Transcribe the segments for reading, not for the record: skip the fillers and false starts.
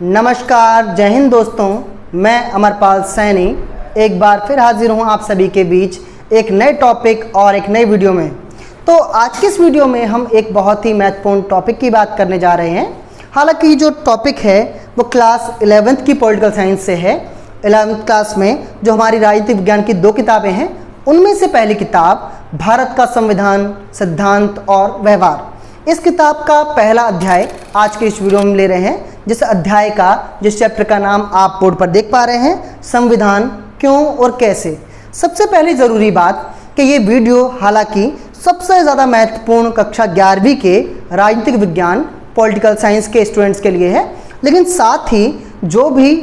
नमस्कार, जय हिंद दोस्तों। मैं अमरपाल सैनी एक बार फिर हाजिर हूँ आप सभी के बीच एक नए टॉपिक और एक नई वीडियो में। तो आज की इस वीडियो में हम एक बहुत ही महत्वपूर्ण टॉपिक की बात करने जा रहे हैं। हालांकि जो टॉपिक है वो क्लास 11th की पॉलिटिकल साइंस से है। 11th क्लास में जो हमारी राजनीतिक विज्ञान की 2 किताबें हैं उनमें से पहली किताब भारत का संविधान, सिद्धांत और व्यवहार। इस किताब का पहला अध्याय आज के इस वीडियो में ले रहे हैं, जिस अध्याय का, जिस चैप्टर का नाम आप बोर्ड पर देख पा रहे हैं, संविधान क्यों और कैसे। सबसे पहले ज़रूरी बात कि ये वीडियो हालांकि सबसे ज़्यादा महत्वपूर्ण कक्षा 11वीं के राजनीतिक विज्ञान पॉलिटिकल साइंस के स्टूडेंट्स के लिए है, लेकिन साथ ही जो भी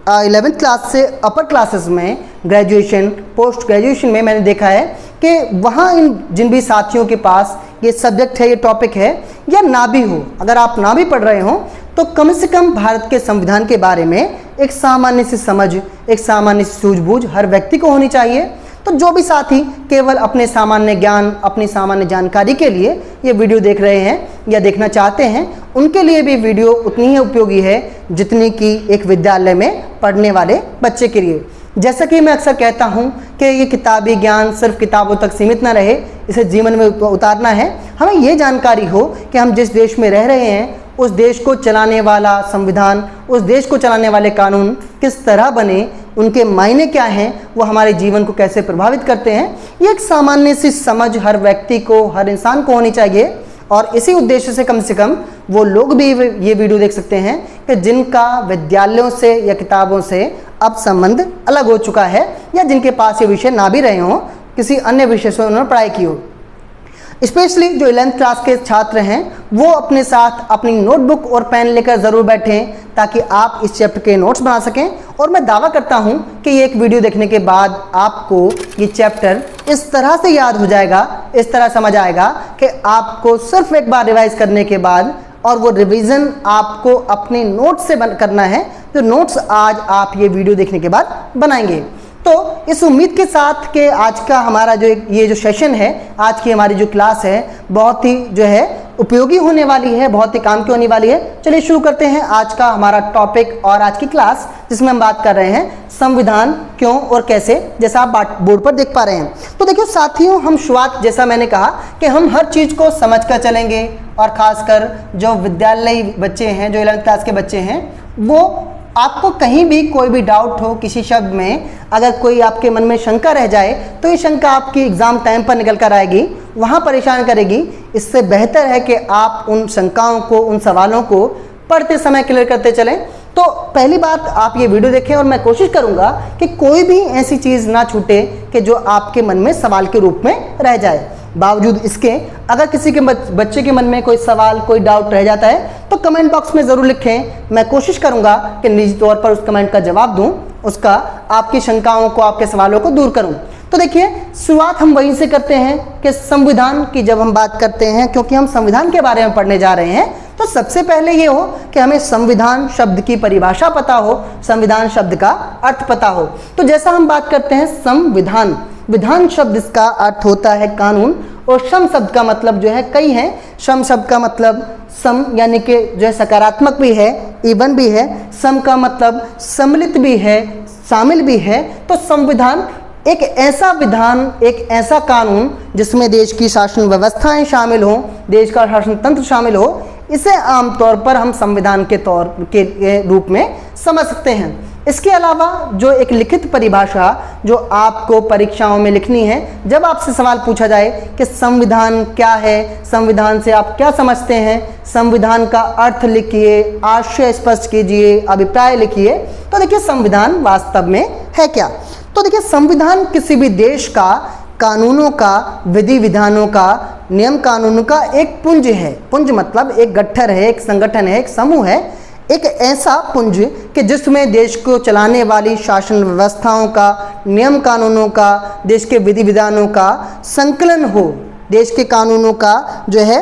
11th क्लास से अपर क्लासेस में ग्रेजुएशन, पोस्ट ग्रेजुएशन में मैंने देखा है कि वहाँ जिन भी साथियों के पास ये सब्जेक्ट है, ये टॉपिक है, या ना भी हो, अगर आप ना भी पढ़ रहे हो तो कम से कम भारत के संविधान के बारे में एक सामान्य सी समझ, एक सामान्य सी सूझबूझ हर व्यक्ति को होनी चाहिए। तो जो भी साथी केवल अपने सामान्य ज्ञान, अपनी सामान्य जानकारी के लिए ये वीडियो देख रहे हैं या देखना चाहते हैं, उनके लिए भी वीडियो उतनी ही उपयोगी है जितनी कि एक विद्यालय में पढ़ने वाले बच्चे के लिए। जैसा कि मैं अक्सर कहता हूँ कि ये किताबी ज्ञान सिर्फ किताबों तक सीमित न रहे, इसे जीवन में उतारना है। हमें ये जानकारी हो कि हम जिस देश में रह रहे हैं उस देश को चलाने वाला संविधान, उस देश को चलाने वाले कानून किस तरह बने, उनके मायने क्या हैं, वो हमारे जीवन को कैसे प्रभावित करते हैं, ये एक सामान्य सी समझ हर व्यक्ति को, हर इंसान को होनी चाहिए। और इसी उद्देश्य से कम वो लोग भी ये वीडियो देख सकते हैं कि जिनका विद्यालयों से या किताबों से अब संबंध अलग हो चुका है, या जिनके पास ये विषय ना भी रहे हों, किसी अन्य विषय से उन्होंने पढ़ाई की हो। स्पेशली जो 11th क्लास के छात्र हैं वो अपने साथ अपनी नोटबुक और पेन लेकर ज़रूर बैठें ताकि आप इस चैप्टर के नोट्स बना सकें। और मैं दावा करता हूं कि ये एक वीडियो देखने के बाद आपको ये चैप्टर इस तरह से याद हो जाएगा, इस तरह समझ आएगा कि आपको सिर्फ एक बार रिवाइज करने के बाद, और वो रिवीजन आपको अपने नोट्स से करना है, जो नोट्स आज आप ये वीडियो देखने के बाद बनाएंगे। तो इस उम्मीद के साथ कि आज का हमारा ये जो सेशन है, आज की हमारी जो क्लास है, बहुत ही जो है उपयोगी होने वाली है, बहुत ही काम की होने वाली है। चलिए शुरू करते हैं आज का हमारा टॉपिक और आज की क्लास, जिसमें हम बात कर रहे हैं संविधान क्यों और कैसे, जैसा आप बोर्ड पर देख पा रहे हैं। तो देखिए साथियों, हम शुरुआत, जैसा मैंने कहा कि हम हर चीज़ को समझ कर चलेंगे, और ख़ासकर जो विद्यालयी बच्चे हैं, जो 11th क्लास के बच्चे हैं, वो आपको कहीं भी कोई भी डाउट हो किसी शब्द में, अगर कोई आपके मन में शंका रह जाए तो ये शंका आपकी एग्ज़ाम टाइम पर निकल कर आएगी, वहाँ परेशान करेगी। इससे बेहतर है कि आप उन शंकाओं को, उन सवालों को पढ़ते समय क्लियर करते चलें। तो पहली बात, आप ये वीडियो देखें और मैं कोशिश करूँगा कि कोई भी ऐसी चीज़ ना छूटे कि जो आपके मन में सवाल के रूप में रह जाए। बावजूद इसके अगर किसी के बच्चे के मन में कोई सवाल, कोई डाउट रह जाता है तो कमेंट बॉक्स में ज़रूर लिखें। मैं कोशिश करूंगा कि निजी तौर पर उस कमेंट का जवाब दूं, उसका, आपकी शंकाओं को, आपके सवालों को दूर करूं। तो देखिए, शुरुआत हम वहीं से करते हैं कि संविधान की जब हम बात करते हैं, क्योंकि हम संविधान के बारे में पढ़ने जा रहे हैं, तो सबसे पहले ये हो कि हमें संविधान शब्द की परिभाषा पता हो, संविधान शब्द का अर्थ पता हो। तो जैसा हम बात करते हैं संविधान, विधान शब्द इसका अर्थ होता है कानून, और सम शब्द का मतलब जो है कई है। सम शब्द का मतलब सम यानी कि जो है सकारात्मक भी है, इवन भी है। सम का मतलब सम्मिलित भी है, शामिल भी है। तो संविधान एक ऐसा विधान, एक ऐसा कानून जिसमें देश की शासन व्यवस्थाएं शामिल हों, देश का शासन तंत्र शामिल हो, इसे आमतौर पर हम संविधान के रूप में समझ सकते हैं। इसके अलावा जो एक लिखित परिभाषा जो आपको परीक्षाओं में लिखनी है, जब आपसे सवाल पूछा जाए कि संविधान क्या है, संविधान से आप क्या समझते हैं, संविधान का अर्थ लिखिए, आशय स्पष्ट कीजिए, अभिप्राय लिखिए। तो देखिए संविधान वास्तव में है क्या। तो देखिए संविधान किसी भी देश का कानूनों का, विधि विधानों का, नियम कानूनों का एक पुंज है। पुंज मतलब एक गट्ठर है, एक संगठन है, एक समूह है, एक ऐसा पुंज कि जिसमें देश को चलाने वाली शासन व्यवस्थाओं का, नियम कानूनों का, देश के विधि विधानों का संकलन हो, देश के कानूनों का जो है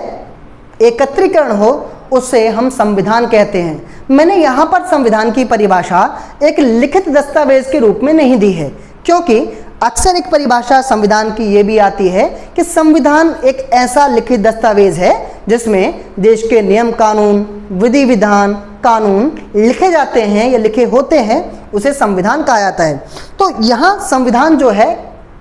एकत्रीकरण हो, उसे हम संविधान कहते हैं। मैंने यहाँ पर संविधान की परिभाषा एक लिखित दस्तावेज के रूप में नहीं दी है, क्योंकि अक्सर एक परिभाषा संविधान की ये भी आती है कि संविधान एक ऐसा लिखित दस्तावेज है जिसमें देश के नियम कानून, विधि विधान, कानून लिखे जाते हैं या लिखे होते हैं उसे संविधान कहा जाता है। तो यहाँ संविधान जो है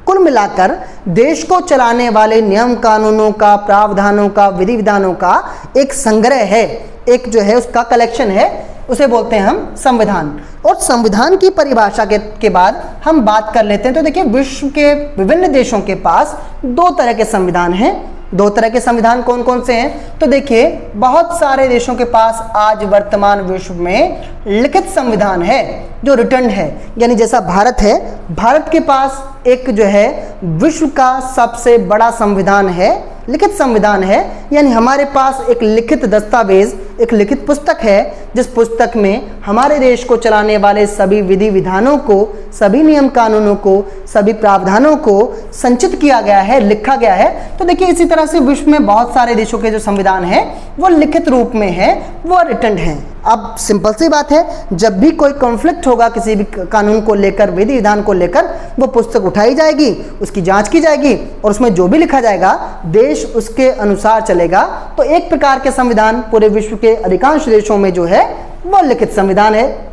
कुल मिलाकर देश को चलाने वाले नियम कानूनों का, प्रावधानों का, विधि विधानों का एक संग्रह है, एक जो है उसका कलेक्शन है, उसे बोलते हैं हम संविधान। और संविधान की परिभाषा के बाद हम बात कर लेते हैं। तो देखिए विश्व के विभिन्न देशों के पास दो तरह के संविधान हैं। दो तरह के संविधान कौन कौन से हैं? तो देखिए बहुत सारे देशों के पास आज वर्तमान विश्व में लिखित संविधान है जो रिटर्न है, यानी जैसा भारत है, भारत के पास एक जो है विश्व का सबसे बड़ा संविधान है, लिखित संविधान है, यानी हमारे पास एक लिखित दस्तावेज, एक लिखित पुस्तक है जिस पुस्तक में हमारे देश को चलाने वाले सभी विधि विधानों को, सभी नियम कानूनों को, सभी प्रावधानों को संचित किया गया है, लिखा गया है। तो देखिए इसी तरह से विश्व में बहुत सारे देशों के जो संविधान है वो लिखित रूप में है, वो रिटन है। अब सिंपल सी बात है, जब भी कोई कॉन्फ्लिक्ट होगा किसी भी कानून को लेकर, विधि विधान को लेकर, वो पुस्तक उठाई जाएगी, उसकी जांच की जाएगी और उसमें जो भी लिखा जाएगा देश उसके अनुसार चलेगा। तो एक प्रकार के संविधान पूरे विश्व के अधिकांश देशों में जो है वो लिखित संविधान है।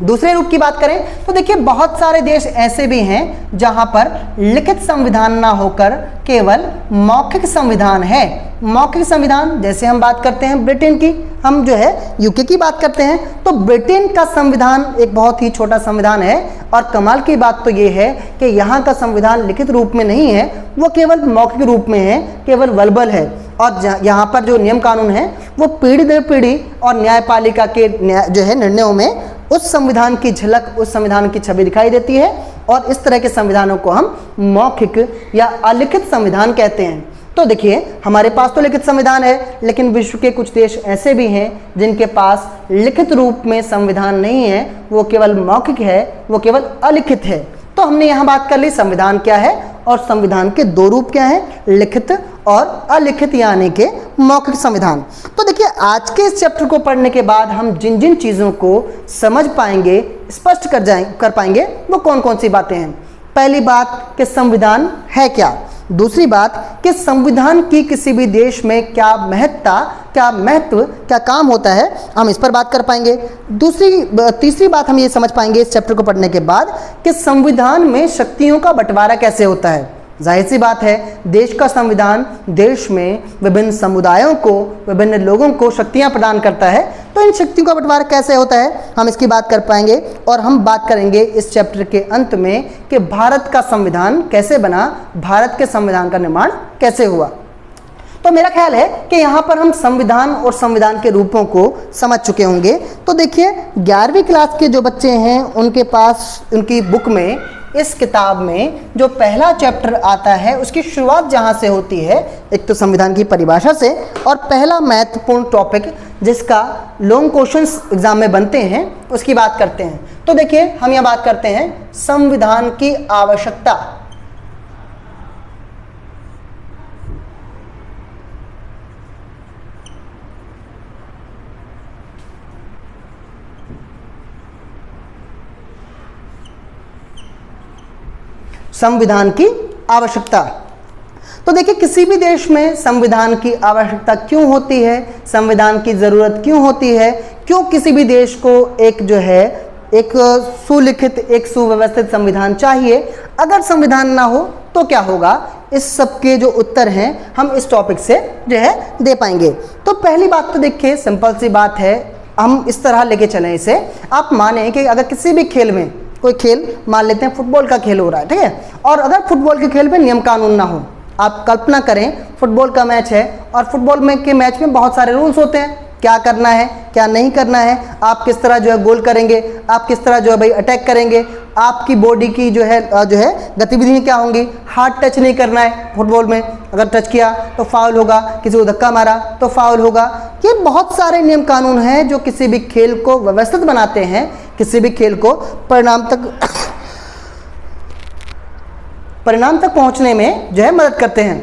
दूसरे रूप की बात करें तो देखिए बहुत सारे देश ऐसे भी हैं जहां पर लिखित संविधान ना होकर केवल मौखिक संविधान है। मौखिक संविधान, जैसे हम बात करते हैं ब्रिटेन की, हम जो है यूके की बात करते हैं, तो ब्रिटेन का संविधान एक बहुत ही छोटा संविधान है। और कमाल की बात तो ये है कि यहाँ का संविधान लिखित रूप में नहीं है, वो केवल मौखिक रूप में है, केवल वर्बल है। और यहाँ पर जो नियम कानून है वो पीढ़ी दर पीढ़ी और न्यायपालिका के जो है निर्णयों में उस संविधान की झलक, उस संविधान की छवि दिखाई देती है। और इस तरह के संविधानों को हम मौखिक या अलिखित संविधान कहते हैं। तो देखिए हमारे पास तो लिखित संविधान है, लेकिन विश्व के कुछ देश ऐसे भी हैं जिनके पास लिखित रूप में संविधान नहीं है, वो केवल मौखिक है, वो केवल अलिखित है। तो हमने यहाँ बात कर ली संविधान क्या है और संविधान के दो रूप क्या हैं, लिखित और अलिखित, यानी के मौखिक संविधान। तो देखिए आज के इस चैप्टर को पढ़ने के बाद हम जिन जिन चीज़ों को समझ पाएंगे, स्पष्ट कर पाएंगे, वो कौन कौन सी बातें हैं। पहली बात कि संविधान है क्या, दूसरी बात कि संविधान की किसी भी देश में क्या महत्ता, क्या महत्व, क्या काम होता है, हम इस पर बात कर पाएंगे। तीसरी बात हम ये समझ पाएंगे इस चैप्टर को पढ़ने के बाद कि संविधान में शक्तियों का बंटवारा कैसे होता है। जाहिर सी बात है, देश का संविधान देश में विभिन्न समुदायों को, विभिन्न लोगों को शक्तियां प्रदान करता है। तो इन शक्तियों का बंटवारा कैसे होता है हम इसकी बात कर पाएंगे। और हम बात करेंगे इस चैप्टर के अंत में कि भारत का संविधान कैसे बना, भारत के संविधान का निर्माण कैसे हुआ। तो मेरा ख्याल है कि यहाँ पर हम संविधान और संविधान के रूपों को समझ चुके होंगे। तो देखिए 11वीं क्लास के जो बच्चे हैं उनके पास उनकी बुक में, इस किताब में जो पहला चैप्टर आता है उसकी शुरुआत जहाँ से होती है, एक तो संविधान की परिभाषा से, और पहला महत्वपूर्ण टॉपिक जिसका लॉन्ग क्वेश्चंस एग्जाम में बनते हैं उसकी बात करते हैं। तो देखिए हम यहाँ बात करते हैं संविधान की आवश्यकता। संविधान की आवश्यकता। तो देखिए किसी भी देश में संविधान की आवश्यकता क्यों होती है, संविधान की ज़रूरत क्यों होती है, क्यों किसी भी देश को एक जो है एक सुलिखित, एक सुव्यवस्थित संविधान चाहिए, अगर संविधान ना हो तो क्या होगा, इस सब के जो उत्तर हैं हम इस टॉपिक से जो है दे पाएंगे। तो पहली बात तो देखिए सिंपल सी बात है, हम इस तरह लेके चलें इसे। आप माने कि अगर किसी भी खेल में, कोई खेल मान लेते हैं फुटबॉल का खेल हो रहा है, ठीक है, और अगर फुटबॉल के खेल में नियम कानून ना हो, आप कल्पना करें फुटबॉल का मैच है और फुटबॉल में के मैच में बहुत सारे रूल्स होते हैं, क्या करना है क्या नहीं करना है, आप किस तरह जो है गोल करेंगे, आप किस तरह जो है भाई अटैक करेंगे, आपकी बॉडी की जो है गतिविधियाँ क्या होंगी, हाथ टच नहीं करना है फुटबॉल में, अगर टच किया तो फाउल होगा, किसी को धक्का मारा तो फाउल होगा। ये बहुत सारे नियम कानून हैं जो किसी भी खेल को व्यवस्थित बनाते हैं, किसी भी खेल को परिणाम तक पहुंचने में जो है मदद करते हैं।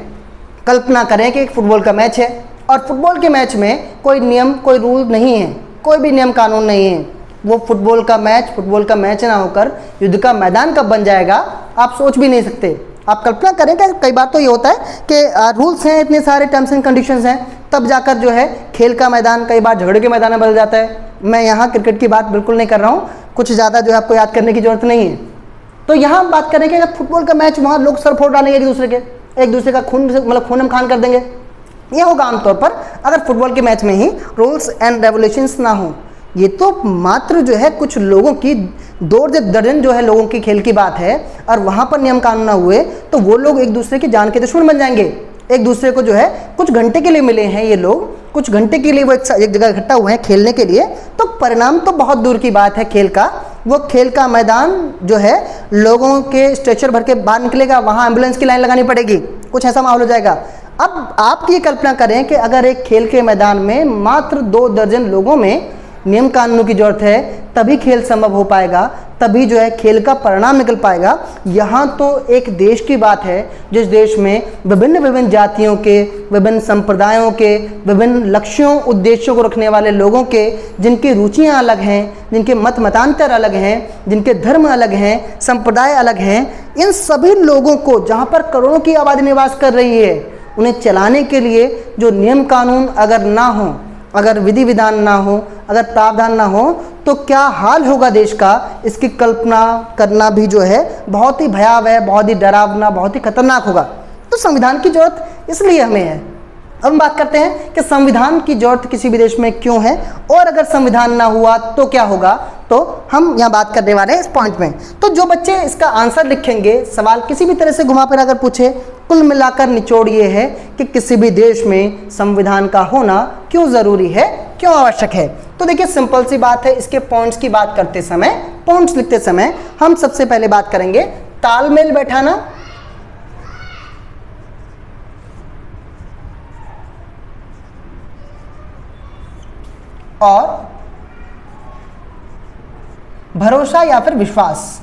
कल्पना करें कि एक फुटबॉल का मैच है और फुटबॉल के मैच में कोई नियम, कोई रूल नहीं है, कोई भी नियम कानून नहीं है, वो फुटबॉल का मैच ना होकर युद्ध का मैदान कब बन जाएगा आप सोच भी नहीं सकते। आप कल्पना करें कि कई बार तो ये होता है कि रूल्स हैं, इतने सारे टर्म्स एंड कंडीशंस हैं, तब जाकर जो है खेल का मैदान कई बार झगड़े के मैदान में बदल जाता है। मैं यहाँ क्रिकेट की बात बिल्कुल नहीं कर रहा हूँ, कुछ ज़्यादा जो है आपको याद करने की जरूरत नहीं है। तो यहाँ हम बात करें कि अगर फुटबॉल का मैच, वहाँ लोग सर फोड़ डालेंगे एक दूसरे का खून, मतलब खून खान कर देंगे, ये होगा आमतौर पर अगर फुटबॉल के मैच में ही रूल्स एंड रेगुलेशंस ना हो। ये तो मात्र जो है कुछ लोगों की, 2 दर्जन जो है लोगों की खेल की बात है, और वहाँ पर नियम कानून ना हुए तो वो लोग एक दूसरे की जान के दुश्मन बन जाएंगे। एक दूसरे को जो है कुछ घंटे के लिए मिले हैं ये लोग, कुछ घंटे के लिए वो एक जगह इकट्ठा हुए हैं खेलने के लिए, तो परिणाम तो बहुत दूर की बात है खेल का। वो खेल का मैदान जो है लोगों के स्ट्रेचर भर के बाहर निकलेगा, वहाँ एम्बुलेंस की लाइन लगानी पड़ेगी, कुछ ऐसा माहौल हो जाएगा। अब आप ये कल्पना करें कि अगर एक खेल के मैदान में मात्र 2 दर्जन लोगों में नियम कानूनों की जरूरत है, तभी खेल संभव हो पाएगा, तभी जो है खेल का परिणाम निकल पाएगा। यहाँ तो एक देश की बात है जिस देश में विभिन्न जातियों के, विभिन्न संप्रदायों के, विभिन्न लक्ष्यों उद्देश्यों को रखने वाले लोगों के, जिनकी रुचियाँ अलग हैं, जिनके मतांतर अलग हैं, जिनके धर्म अलग हैं, संप्रदाय अलग हैं, इन सभी लोगों को, जहाँ पर करोड़ों की आबादी निवास कर रही है, उन्हें चलाने के लिए जो नियम कानून अगर ना हो, अगर विधि विधान ना हो, अगर प्रावधान ना हो, तो क्या हाल होगा देश का, इसकी कल्पना करना भी जो है बहुत ही भयावह, बहुत ही डरावना, बहुत ही खतरनाक होगा। तो संविधान की जरूरत इसलिए हमें है। अब हम बात करते हैं कि संविधान की जरूरत किसी भी देश में क्यों है, और अगर संविधान ना हुआ तो क्या होगा। तो हम यहाँ बात करने वाले हैं इस पॉइंट में। तो जो बच्चे इसका आंसर लिखेंगे, सवाल किसी भी तरह से घुमा फिरा कर पूछे, कुल मिलाकर निचोड़ ये है कि किसी भी देश में संविधान का होना क्यों ज़रूरी है, क्यों आवश्यक है। तो देखिए सिंपल सी बात है, इसके पॉइंट्स की बात करते समय, पॉइंट्स लिखते समय हम सबसे पहले बात करेंगे तालमेल बैठाना, और भरोसा या फिर विश्वास।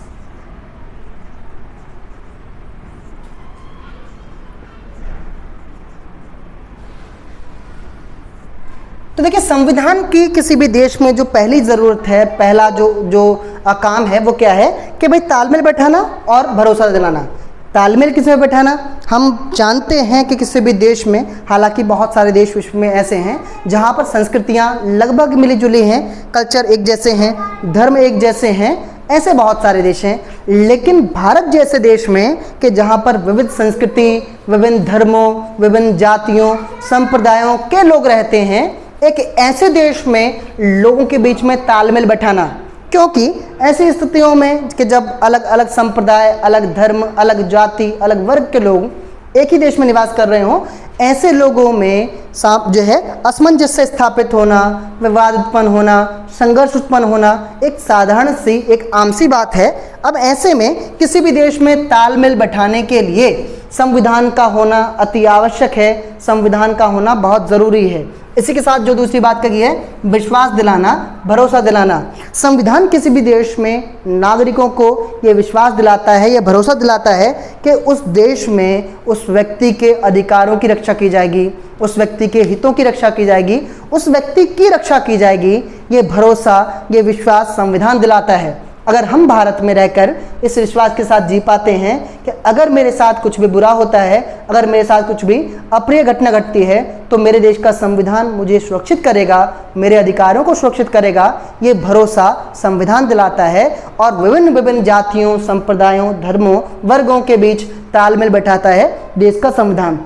तो देखिए संविधान की किसी भी देश में जो पहली ज़रूरत है, पहला जो काम है वो क्या है कि भाई तालमेल बैठाना और भरोसा दिलाना। तालमेल किस में बैठाना, हम जानते हैं कि किसी भी देश में, हालांकि बहुत सारे देश विश्व में ऐसे हैं जहां पर संस्कृतियां लगभग मिली जुली हैं, कल्चर एक जैसे हैं, धर्म एक जैसे हैं, ऐसे बहुत सारे देश हैं। लेकिन भारत जैसे देश में कि जहां पर विविध संस्कृति, विभिन्न धर्मों, विभिन्न जातियों, संप्रदायों के लोग रहते हैं, एक ऐसे देश में लोगों के बीच में तालमेल बैठाना, क्योंकि ऐसी स्थितियों में कि जब अलग अलग संप्रदाय, अलग धर्म, अलग जाति, अलग वर्ग के लोग एक ही देश में निवास कर रहे हों, ऐसे लोगों में जो है असमंजस्य स्थापित होना, विवाद उत्पन्न होना, संघर्ष उत्पन्न होना एक साधारण सी, एक आम सी बात है। अब ऐसे में किसी भी देश में तालमेल बैठाने के लिए संविधान का होना अति आवश्यक है, संविधान का होना बहुत ज़रूरी है। इसी के साथ जो दूसरी बात कही है, विश्वास दिलाना, भरोसा दिलाना। संविधान किसी भी देश में नागरिकों को ये विश्वास दिलाता है, ये भरोसा दिलाता है कि उस देश में उस व्यक्ति के अधिकारों की रक्षा की जाएगी, उस व्यक्ति के हितों की रक्षा की जाएगी, उस व्यक्ति की रक्षा की जाएगी। ये भरोसा, ये विश्वास संविधान दिलाता है। अगर हम भारत में रहकर इस विश्वास के साथ जी पाते हैं कि अगर मेरे साथ कुछ भी बुरा होता है, अगर मेरे साथ कुछ भी अप्रिय घटना घटती है, तो मेरे देश का संविधान मुझे सुरक्षित करेगा, मेरे अधिकारों को सुरक्षित करेगा, ये भरोसा संविधान दिलाता है। और विभिन्न जातियों, संप्रदायों, धर्मों, वर्गों के बीच तालमेल बैठाता है देश का संविधान।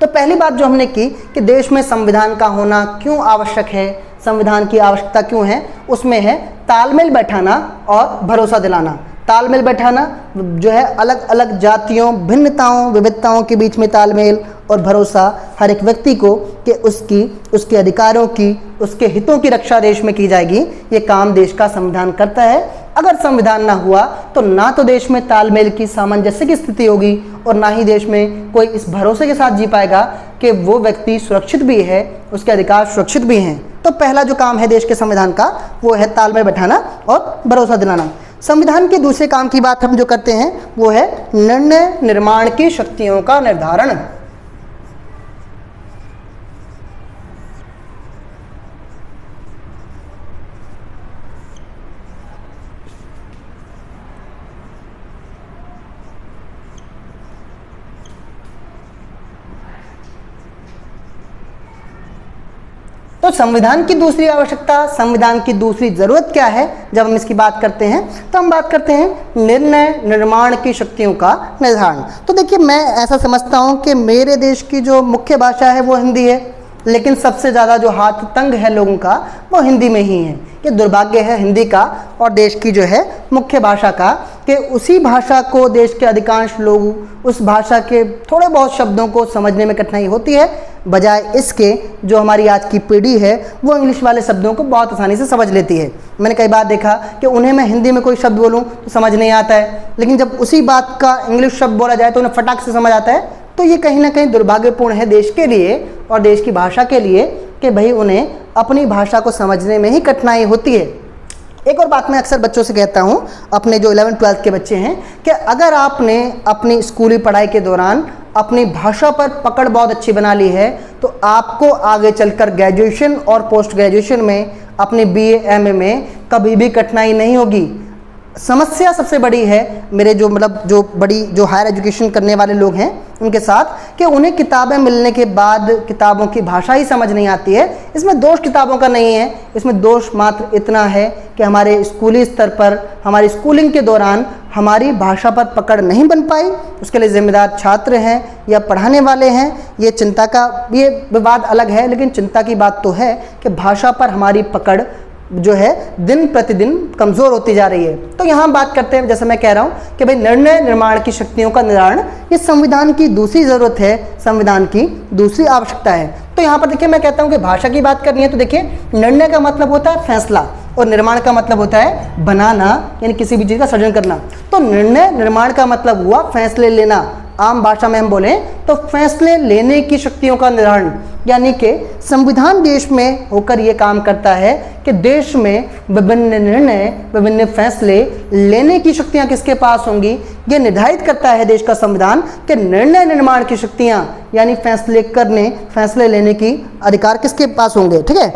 तो पहली बात जो हमने की कि देश में संविधान का होना क्यों आवश्यक है, संविधान की आवश्यकता क्यों है, उसमें है तालमेल बैठाना और भरोसा दिलाना। तालमेल बैठाना जो है अलग अलग जातियों, भिन्नताओं, विविधताओं के बीच में तालमेल, और भरोसा हर एक व्यक्ति को कि उसके अधिकारों की, उसके हितों की रक्षा देश में की जाएगी। ये काम देश का संविधान करता है। अगर संविधान ना हुआ तो ना तो देश में तालमेल की, सामंजस्य की स्थिति होगी, और ना ही देश में कोई इस भरोसे के साथ जी पाएगा कि वो व्यक्ति सुरक्षित भी है, उसके अधिकार सुरक्षित भी हैं। तो पहला जो काम है देश के संविधान का वो है तालमेल बैठाना और भरोसा दिलाना। संविधान के दूसरे काम की बात हम जो करते हैं वो है निर्णय निर्माण की शक्तियों का निर्धारण। तो संविधान की दूसरी आवश्यकता, संविधान की दूसरी ज़रूरत क्या है जब हम इसकी बात करते हैं, तो हम बात करते हैं निर्णय निर्माण की शक्तियों का निर्धारण। तो देखिए, मैं ऐसा समझता हूँ कि मेरे देश की जो मुख्य भाषा है वो हिंदी है, लेकिन सबसे ज़्यादा जो हाथ तंग है लोगों का वो हिंदी में ही है। ये दुर्भाग्य है हिंदी का और देश की जो है मुख्य भाषा का, कि उसी भाषा को देश के अधिकांश लोग, उस भाषा के थोड़े बहुत शब्दों को समझने में कठिनाई होती है, बजाय इसके जो हमारी आज की पीढ़ी है वो इंग्लिश वाले शब्दों को बहुत आसानी से समझ लेती है। मैंने कई बार देखा कि उन्हें मैं हिंदी में कोई शब्द बोलूँ तो समझ नहीं आता है, लेकिन जब उसी बात का इंग्लिश शब्द बोला जाए तो उन्हें फटाक से समझ आता है। तो ये कहीं ना कहीं दुर्भाग्यपूर्ण है देश के लिए और देश की भाषा के लिए कि भाई उन्हें अपनी भाषा को समझने में ही कठिनाई होती है। एक और बात मैं अक्सर बच्चों से कहता हूँ, अपने जो 11th-12th के बच्चे हैं, कि अगर आपने अपनी स्कूली पढ़ाई के दौरान अपनी भाषा पर पकड़ बहुत अच्छी बना ली है तो आपको आगे चलकर ग्रेजुएशन और पोस्ट ग्रेजुएशन में अपनी BA MA में कभी भी कठिनाई नहीं होगी। समस्या सबसे बड़ी है मेरे जो हायर एजुकेशन करने वाले लोग हैं उनके साथ, कि उन्हें किताबें मिलने के बाद किताबों की भाषा ही समझ नहीं आती है। इसमें दोष किताबों का नहीं है, इसमें दोष मात्र इतना है कि हमारे स्कूली स्तर पर, हमारी स्कूलिंग के दौरान हमारी भाषा पर पकड़ नहीं बन पाई। उसके लिए जिम्मेदार छात्र हैं या पढ़ाने वाले हैं, ये विवाद अलग है, लेकिन चिंता की बात तो है कि भाषा पर हमारी पकड़ जो है दिन प्रतिदिन कमज़ोर होती जा रही है। तो यहाँ बात करते हैं, जैसे मैं कह रहा हूँ कि भाई निर्णय निर्माण की शक्तियों का निर्धारण ये संविधान की दूसरी ज़रूरत है, संविधान की दूसरी आवश्यकता है। तो यहाँ पर देखिए, मैं कहता हूँ कि भाषा की बात करनी है तो देखिए, निर्णय का मतलब होता है फैसला और निर्माण का मतलब होता है बनाना, यानी किसी भी चीज़ का सृजन करना। तो निर्णय निर्माण का मतलब हुआ फैसले लेना। आम भाषा में हम बोलें तो फैसले लेने की शक्तियों का निर्धारण, यानी कि संविधान देश में होकर ये काम करता है कि देश में विभिन्न निर्णय, विभिन्न फैसले लेने की शक्तियां किसके पास होंगी, ये निर्धारित करता है देश का संविधान कि निर्णय निर्माण की शक्तियां, यानी फैसले करने, फैसले लेने की अधिकार किसके पास होंगे। ठीक है,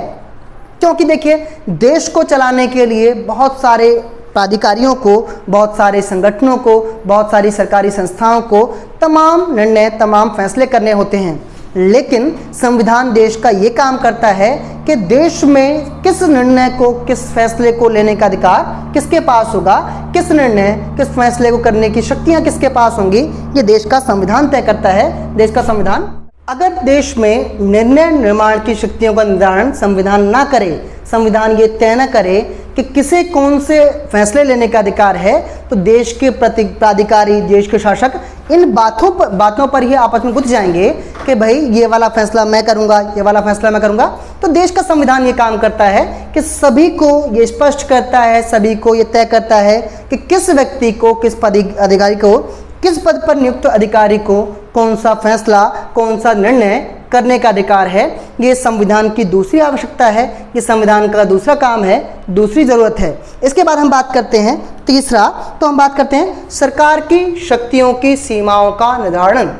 क्योंकि देखिए, देश को चलाने के लिए बहुत सारे प्राधिकारियों को, बहुत सारे संगठनों को, बहुत सारी सरकारी संस्थाओं को तमाम निर्णय, तमाम फैसले करने होते हैं, लेकिन संविधान देश का ये काम करता है कि देश में किस निर्णय को, किस फैसले को लेने का अधिकार किसके पास होगा, किस निर्णय, किस फैसले को करने की शक्तियां किसके पास होंगी, ये देश का संविधान तय करता है। देश का संविधान, अगर देश में निर्णय निर्माण की शक्तियों का निर्धारण संविधान ना करे, संविधान ये तय न करे कि किसे कौन से फैसले लेने का अधिकार है, तो देश के प्राधिकारी, देश के शासक इन बातों पर ही आपस में गुथ जाएंगे कि भाई ये वाला फैसला मैं करूंगा, ये वाला फैसला मैं करूंगा। तो देश का संविधान ये काम करता है कि सभी को ये स्पष्ट करता है, सभी को ये तय करता है कि किस व्यक्ति को, किस अधिकारी को, किस पद पर नियुक्त अधिकारी को कौन सा फैसला, कौन सा निर्णय करने का अधिकार है। ये संविधान की दूसरी आवश्यकता है, ये संविधान का दूसरा काम है, दूसरी ज़रूरत है। इसके बाद हम बात करते हैं तीसरा, तो हम बात करते हैं सरकार की शक्तियों की सीमाओं का निर्धारण।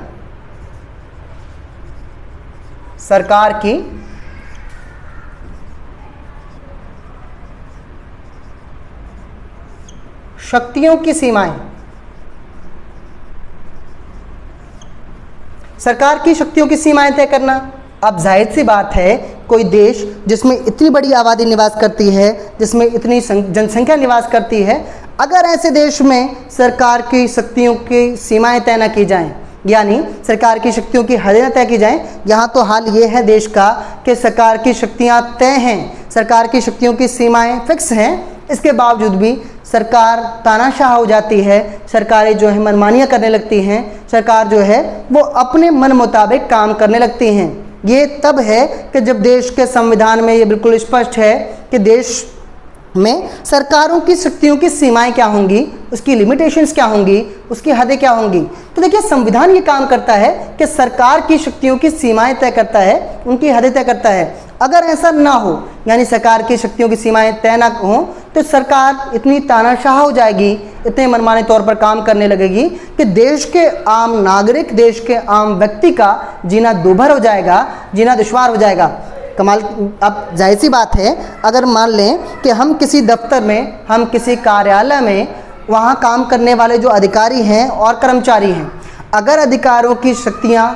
सरकार की शक्तियों की सीमाएं, सरकार की शक्तियों की सीमाएं तय करना। अब जाहिर सी बात है, कोई देश जिसमें इतनी बड़ी आबादी निवास करती है, जिसमें इतनी जनसंख्या निवास करती है, अगर ऐसे देश में सरकार की शक्तियों की सीमाएं तय न की जाएं, यानी सरकार की शक्तियों की हदें तय की जाएं। यहाँ तो हाल ये है देश का कि सरकार की शक्तियाँ तय हैं, सरकार की शक्तियों की सीमाएं फिक्स हैं, इसके बावजूद भी सरकार तानाशाह हो जाती है, सरकारें जो है मनमानियाँ करने लगती हैं, सरकार जो है वो अपने मन मुताबिक काम करने लगती हैं। ये तब है कि जब देश के संविधान में ये बिल्कुल स्पष्ट है कि देश में सरकारों की शक्तियों की सीमाएं क्या होंगी, उसकी लिमिटेशंस क्या होंगी, उसकी हदें क्या होंगी। तो देखिए, संविधान ये काम करता है कि सरकार की शक्तियों की सीमाएं तय करता है, उनकी हदें तय करता है। अगर ऐसा ना हो, यानी सरकार की शक्तियों की सीमाएं तय ना हो, तो सरकार इतनी तानाशाह हो जाएगी, इतने मनमाने तौर पर काम करने लगेगी कि देश के आम नागरिक, देश के आम व्यक्ति का जीना दूभर हो जाएगा, जीना दुश्वार हो जाएगा। कमाल, अब जाहिर सी बात है, अगर मान लें कि हम किसी दफ्तर में, हम किसी कार्यालय में, वहाँ काम करने वाले जो अधिकारी हैं और कर्मचारी हैं, अगर अधिकारों की शक्तियाँ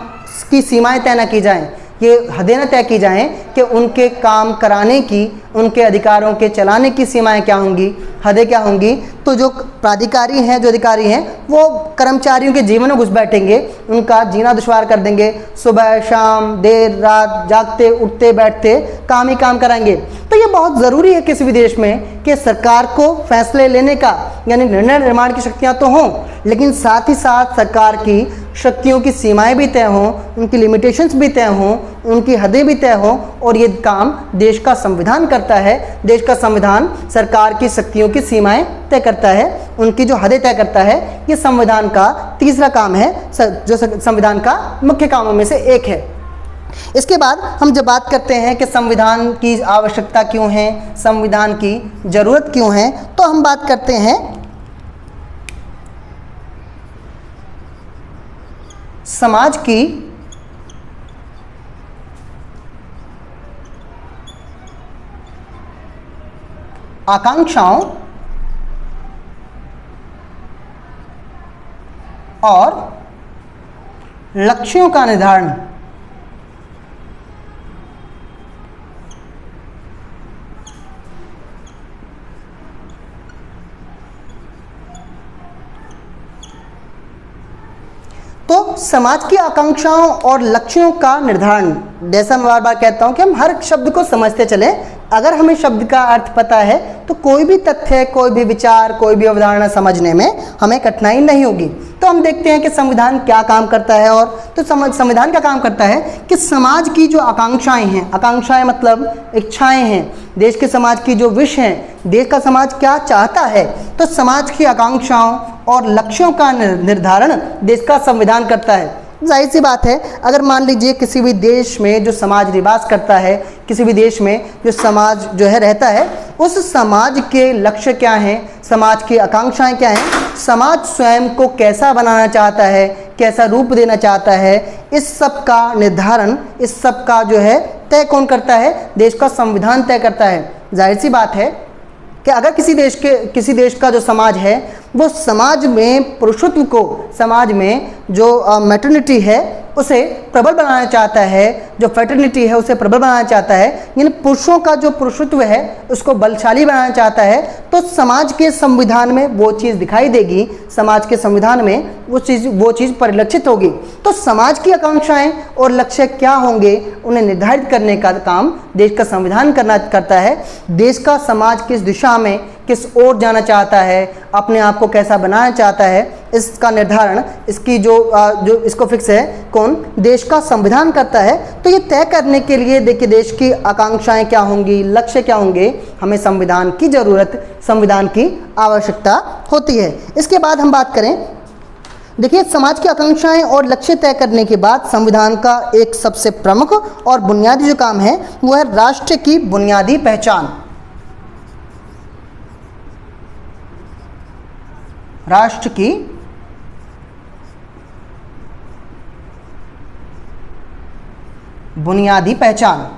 की सीमाएं तय न की जाएँ, ये हदें न तय की जाएं कि उनके काम कराने की, उनके अधिकारों के चलाने की सीमाएं क्या होंगी, हदें क्या होंगी। तो जो प्राधिकारी हैं, जो अधिकारी हैं, वो कर्मचारियों के जीवन में घुस बैठेंगे, उनका जीना दुश्वार कर देंगे, सुबह शाम देर रात जागते उठते बैठते काम ही काम कराएंगे। तो ये बहुत ज़रूरी है किसी भी देश में कि सरकार को फैसले लेने का, यानी निर्णय निर्माण की शक्तियाँ तो हों, लेकिन साथ ही साथ सरकार की शक्तियों की सीमाएं भी तय हों, उनकी लिमिटेशंस भी तय हों, उनकी हदें भी तय हों। और ये काम देश का संविधान करता है। देश का संविधान सरकार की शक्तियों की सीमाएं तय करता है, उनकी जो हदें तय करता है। ये संविधान का तीसरा काम है, जो संविधान का मुख्य कामों में से एक है। इसके बाद हम जब बात करते हैं कि संविधान की आवश्यकता क्यों है, संविधान की ज़रूरत क्यों है, तो हम बात करते हैं समाज की आकांक्षाओं और लक्ष्यों का निर्धारण। तो समाज की आकांक्षाओं और लक्ष्यों का निर्धारण, जैसा मैं बार बार कहता हूं कि हम हर शब्द को समझते चलें। अगर हमें शब्द का अर्थ पता है तो कोई भी तथ्य, कोई भी विचार, कोई भी अवधारणा समझने में हमें कठिनाई नहीं होगी। तो हम देखते हैं कि संविधान क्या काम करता है। और तो संविधान क्या काम करता है कि समाज की जो आकांक्षाएं हैं, आकांक्षाएं मतलब इच्छाएं हैं, देश के समाज की जो विश हैं, देश का समाज क्या चाहता है, तो समाज की आकांक्षाओं और लक्ष्यों का निर्धारण देश का संविधान करता है। जाहिर सी बात है, अगर मान लीजिए किसी भी देश में जो समाज निवास करता है, किसी भी देश में जो समाज जो है रहता है, उस समाज के लक्ष्य क्या हैं, समाज की आकांक्षाएं क्या हैं, समाज स्वयं को कैसा बनाना चाहता है, कैसा रूप देना चाहता है, इस सब का निर्धारण, इस सब का जो है तय कौन करता है, देश का संविधान तय करता है। जाहिर सी बात है कि अगर किसी देश का जो समाज है, वो समाज में पुरुषत्व को, समाज में जो मैटरनिटी है उसे प्रबल बनाना चाहता है, जो फर्टिलिटी है उसे प्रबल बनाना चाहता है, यानी पुरुषों का जो पुरुषत्व है उसको बलशाली बनाना चाहता है, तो समाज के संविधान में वो चीज़ दिखाई देगी, समाज के संविधान में वो चीज़ परिलक्षित होगी। तो समाज की आकांक्षाएं और लक्ष्य क्या होंगे, उन्हें निर्धारित करने का काम देश का संविधान करता है। देश का समाज किस दिशा में, किस ओर जाना चाहता है, अपने आप को कैसा बनाना चाहता है, इसका निर्धारण, इसकी जो इसको फिक्स है कौन, देश का संविधान करता है। तो ये तय करने के लिए देखिए देश की आकांक्षाएं क्या होंगी, लक्ष्य क्या होंगे, हमें संविधान की ज़रूरत, संविधान की आवश्यकता होती है। इसके बाद हम बात करें, देखिए समाज की आकांक्षाएं और लक्ष्य तय करने के बाद संविधान का एक सबसे प्रमुख और बुनियादी जो काम है वो है राष्ट्र की बुनियादी पहचान। राष्ट्र की बुनियादी पहचान।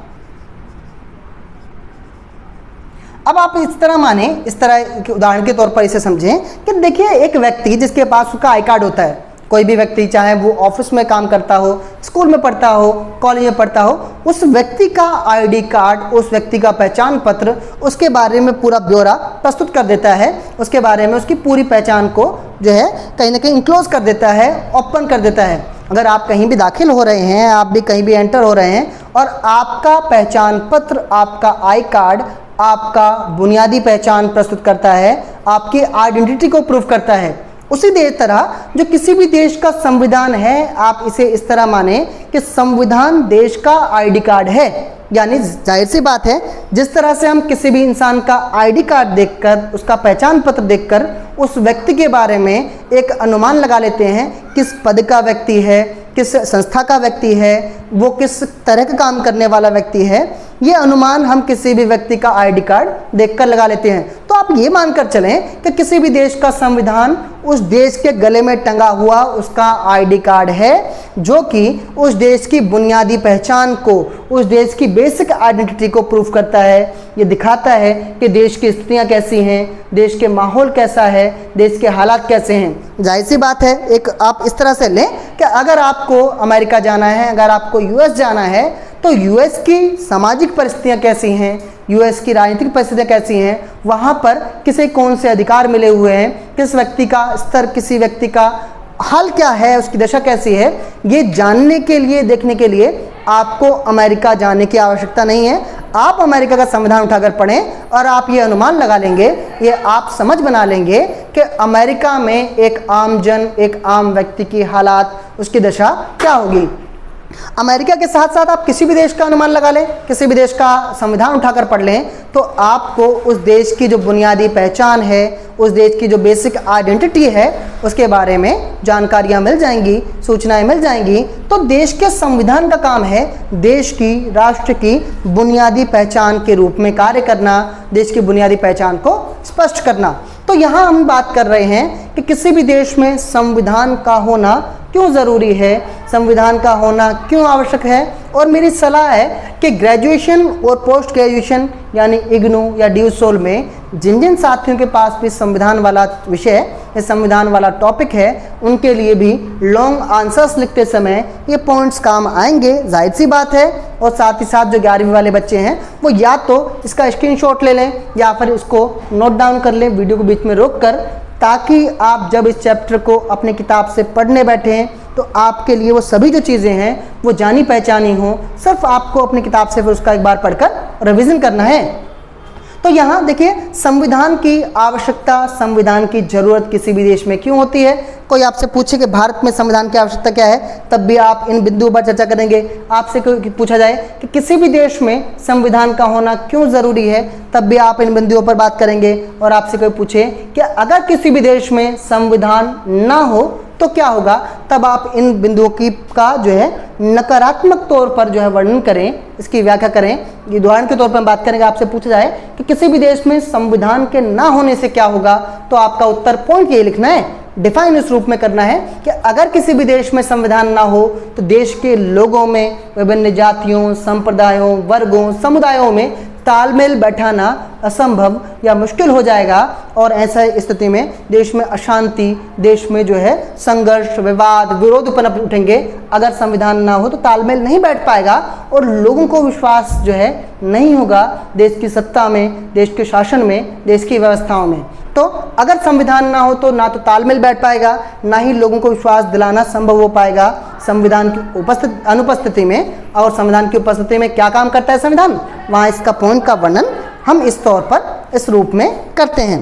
अब आप इस तरह माने, इस तरह के उदाहरण के तौर पर इसे समझें कि देखिए एक व्यक्ति जिसके पास उसका आई कार्ड होता है, कोई भी व्यक्ति चाहे वो ऑफिस में काम करता हो, स्कूल में पढ़ता हो, कॉलेज में पढ़ता हो, उस व्यक्ति का आईडी कार्ड, उस व्यक्ति का पहचान पत्र उसके बारे में पूरा ब्यौरा प्रस्तुत कर देता है, उसके बारे में उसकी पूरी पहचान को जो है कहीं ना कहीं इंक्लोज कर देता है, ओपन कर देता है। अगर आप कहीं भी दाखिल हो रहे हैं, आप भी कहीं भी एंटर हो रहे हैं और आपका पहचान पत्र, आपका आई कार्ड आपका बुनियादी पहचान प्रस्तुत करता है, आपकी आइडेंटिटी को प्रूव करता है, उसी तरह जो किसी भी देश का संविधान है, आप इसे इस तरह माने कि संविधान देश का आईडी कार्ड है। यानी जाहिर सी बात है, जिस तरह से हम किसी भी इंसान का आईडी कार्ड देखकर, उसका पहचान पत्र देखकर उस व्यक्ति के बारे में एक अनुमान लगा लेते हैं, किस पद का व्यक्ति है, किस संस्था का व्यक्ति है, वो किस तरह का काम करने वाला व्यक्ति है, ये अनुमान हम किसी भी व्यक्ति का आईडी कार्ड देखकर लगा लेते हैं। तो आप ये मानकर चलें कि किसी भी देश का संविधान उस देश के गले में टंगा हुआ उसका आईडी कार्ड है, जो कि उस देश की बुनियादी पहचान को, उस देश की बेसिक आइडेंटिटी को प्रूव करता है। ये दिखाता है कि देश की स्थितियाँ कैसी हैं, देश के माहौल कैसा है, देश के हालात कैसे हैं। जाहिर सी बात है, एक आप इस तरह से लें कि अगर आपको अमेरिका जाना है, अगर आपको यूएस जाना है, तो यूएस की सामाजिक परिस्थितियां कैसी हैं, यूएस की राजनीतिक परिस्थितियां कैसी हैं, वहाँ पर किसे कौन से अधिकार मिले हुए हैं, किस व्यक्ति का स्तर, किसी व्यक्ति का हाल क्या है, उसकी दशा कैसी है, ये जानने के लिए, देखने के लिए आपको अमेरिका जाने की आवश्यकता नहीं है। आप अमेरिका का संविधान उठाकर पढ़ें और आप ये अनुमान लगा लेंगे, ये आप समझ बना लेंगे कि अमेरिका में एक आम जन, एक आम व्यक्ति की हालात, उसकी दशा क्या होगी। अमेरिका के साथ साथ आप किसी भी देश का अनुमान लगा लें, किसी भी देश का संविधान उठाकर पढ़ लें, तो आपको उस देश की जो बुनियादी पहचान है, उस देश की जो बेसिक आइडेंटिटी है, उसके बारे में जानकारियां मिल जाएंगी, सूचनाएं मिल जाएंगी। तो देश के संविधान का काम है देश की, राष्ट्र की बुनियादी पहचान के रूप में कार्य करना, देश की बुनियादी पहचान को स्पष्ट करना। तो यहाँ हम बात कर रहे हैं कि किसी भी देश में संविधान का होना क्यों ज़रूरी है, संविधान का होना क्यों आवश्यक है। और मेरी सलाह है कि ग्रेजुएशन और पोस्ट ग्रेजुएशन यानी इग्नू या ड्यूसोल में जिन जिन साथियों के पास भी संविधान वाला विषय, ये संविधान वाला टॉपिक है, उनके लिए भी लॉन्ग आंसर्स लिखते समय ये पॉइंट्स काम आएंगे, जाहिर सी बात है। और साथ ही साथ जो 11वीं वाले बच्चे हैं वो या तो इसका स्क्रीनशॉट ले लें या फिर इसको नोट डाउन कर लें वीडियो को बीच में रोक कर, ताकि आप जब इस चैप्टर को अपने किताब से पढ़ने बैठें तो आपके लिए वो सभी जो चीज़ें हैं वो जानी पहचानी हो। सिर्फ आपको अपनी किताब से फिर उसका एक बार पढ़कर रिवीजन करना है। तो यहाँ देखिए, संविधान की आवश्यकता, संविधान की जरूरत किसी भी देश में क्यों होती है। कोई आपसे पूछे कि भारत में संविधान की आवश्यकता क्या है, तब भी आप इन बिंदुओं पर चर्चा करेंगे। आपसे कोई पूछा जाए कि किसी भी देश में संविधान का होना क्यों ज़रूरी है, तब भी आप इन बिंदुओं पर बात करेंगे। और आपसे कोई पूछे कि अगर किसी भी देश में संविधान ना हो तो क्या होगा, तब आप इन बिंदुओं की का जो है नकारात्मक तौर पर जो है वर्णन करें, इसकी व्याख्या करें। उदाहरण के तौर पर हम बात करेंगे, आपसे पूछा जाए कि किसी भी देश में संविधान के ना होने से क्या होगा, तो आपका उत्तर पॉइंट ये लिखना है, डिफाइन इस रूप में करना है कि अगर किसी भी देश में संविधान ना हो तो देश के लोगों में, विभिन्न जातियों, संप्रदायों, वर्गों, समुदायों में तालमेल बैठाना असंभव या मुश्किल हो जाएगा। और ऐसा स्थिति में देश में अशांति, देश में जो है संघर्ष, विवाद, विरोध पनप उठेंगे। अगर संविधान ना हो तो तालमेल नहीं बैठ पाएगा और लोगों को विश्वास जो है नहीं होगा देश की सत्ता में, देश के शासन में, देश की व्यवस्थाओं में। तो अगर संविधान ना हो तो ना तो तालमेल बैठ पाएगा, ना ही लोगों को विश्वास दिलाना संभव हो पाएगा संविधान की अनुपस्थिति में। और संविधान की उपस्थिति में क्या काम करता है संविधान, वहाँ इसका पॉइंट का वर्णन हम इस तौर पर, इस रूप में करते हैं।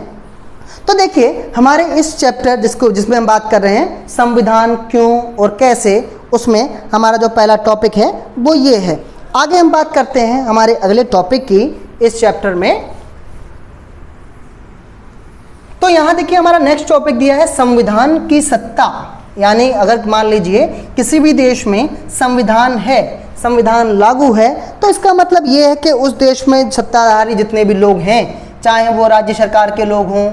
तो देखिए, हमारे इस चैप्टर जिसमें हम बात कर रहे हैं संविधान क्यों और कैसे, उसमें हमारा जो पहला टॉपिक है वो ये है। आगे हम बात करते हैं हमारे अगले टॉपिक की इस चैप्टर में। तो यहाँ देखिए, हमारा नेक्स्ट टॉपिक दिया है संविधान की सत्ता। यानी अगर मान लीजिए किसी भी देश में संविधान है, संविधान लागू है, तो इसका मतलब ये है कि उस देश में सत्ताधारी जितने भी लोग हैं, चाहे वो राज्य सरकार के लोग हों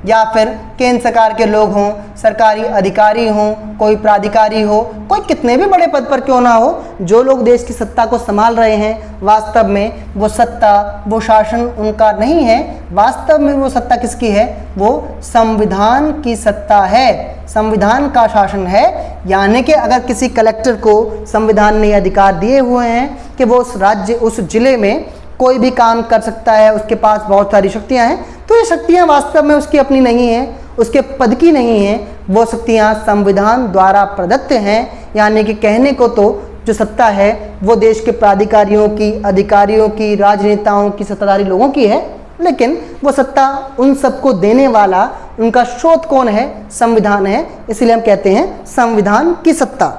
या फिर केंद्र सरकार के लोग हों, सरकारी अधिकारी हों, कोई प्राधिकारी हो, कोई कितने भी बड़े पद पर क्यों ना हो, जो लोग देश की सत्ता को संभाल रहे हैं, वास्तव में वो सत्ता, वो शासन उनका नहीं है। वास्तव में वो सत्ता किसकी है, वो संविधान की सत्ता है, संविधान का शासन है। यानी कि अगर किसी कलेक्टर को संविधान ने अधिकार दिए हुए हैं कि वो उस राज्य, उस जिले में कोई भी काम कर सकता है, उसके पास बहुत सारी शक्तियां हैं, तो ये शक्तियां वास्तव में उसकी अपनी नहीं हैं, उसके पद की नहीं हैं, वो शक्तियां संविधान द्वारा प्रदत्त हैं। यानी कि कहने को तो जो सत्ता है वो देश के प्राधिकारियों की, अधिकारियों की, राजनेताओं की, सत्ताधारी लोगों की है, लेकिन वो सत्ता उन सबको देने वाला, उनका स्रोत कौन है, संविधान है। इसलिए हम कहते हैं संविधान की सत्ता,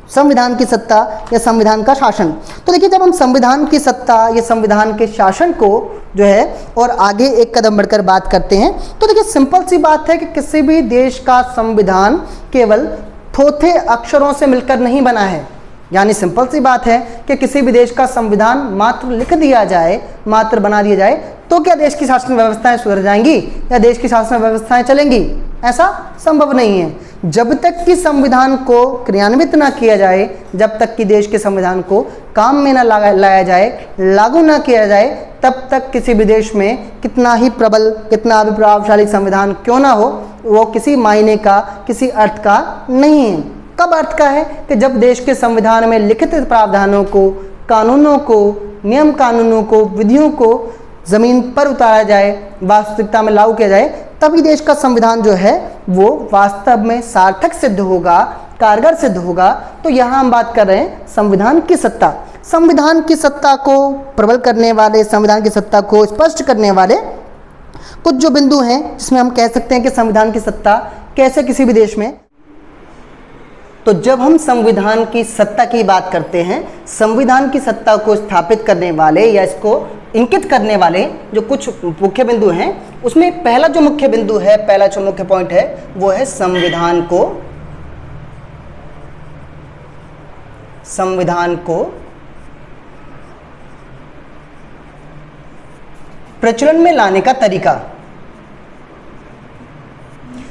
संविधान की सत्ता या संविधान का शासन। तो देखिए, जब हम संविधान की सत्ता या संविधान के शासन को जो है और आगे एक कदम बढ़कर बात करते हैं, तो देखिए सिंपल सी बात है कि किसी भी देश का संविधान केवल थोथे अक्षरों से मिलकर नहीं बना है। यानी सिंपल सी बात है कि किसी भी देश का संविधान मात्र लिख दिया जाए, मात्र बना दिया जाए, तो क्या देश की शासन व्यवस्थाएं सुधर जाएंगी या देश की शासन व्यवस्थाएं चलेंगी? ऐसा संभव नहीं है। जब तक कि संविधान को क्रियान्वित ना किया जाए, जब तक कि देश के संविधान को काम में ना लाया जाए, लागू ना किया जाए, तब तक किसी भी देश में कितना ही प्रबल, कितना भी प्रभावशाली संविधान क्यों ना हो, वो किसी मायने का, किसी अर्थ का नहीं है। कब अर्थ का है कि जब देश के संविधान में लिखित प्रावधानों को, कानूनों को, नियम कानूनों को, विधियों को ज़मीन पर उतारा जाए, वास्तविकता में लागू किया जाए, तभी देश का संविधान जो है वो वास्तव में सार्थक सिद्ध होगा, कारगर सिद्ध होगा। तो यहाँ हम बात कर रहे हैं संविधान की सत्ता। संविधान की सत्ता को प्रबल करने वाले, संविधान की सत्ता को स्पष्ट करने वाले कुछ जो बिंदु हैं जिसमें हम कह सकते हैं कि संविधान की सत्ता कैसे किसी भी देश में। तो जब हम संविधान की सत्ता की बात करते हैं, संविधान की सत्ता को स्थापित करने वाले या इसको इंकित करने वाले जो कुछ मुख्य बिंदु हैं, उसमें पहला जो मुख्य बिंदु है, पहला जो मुख्य पॉइंट है वो है संविधान को प्रचलन में लाने का तरीका।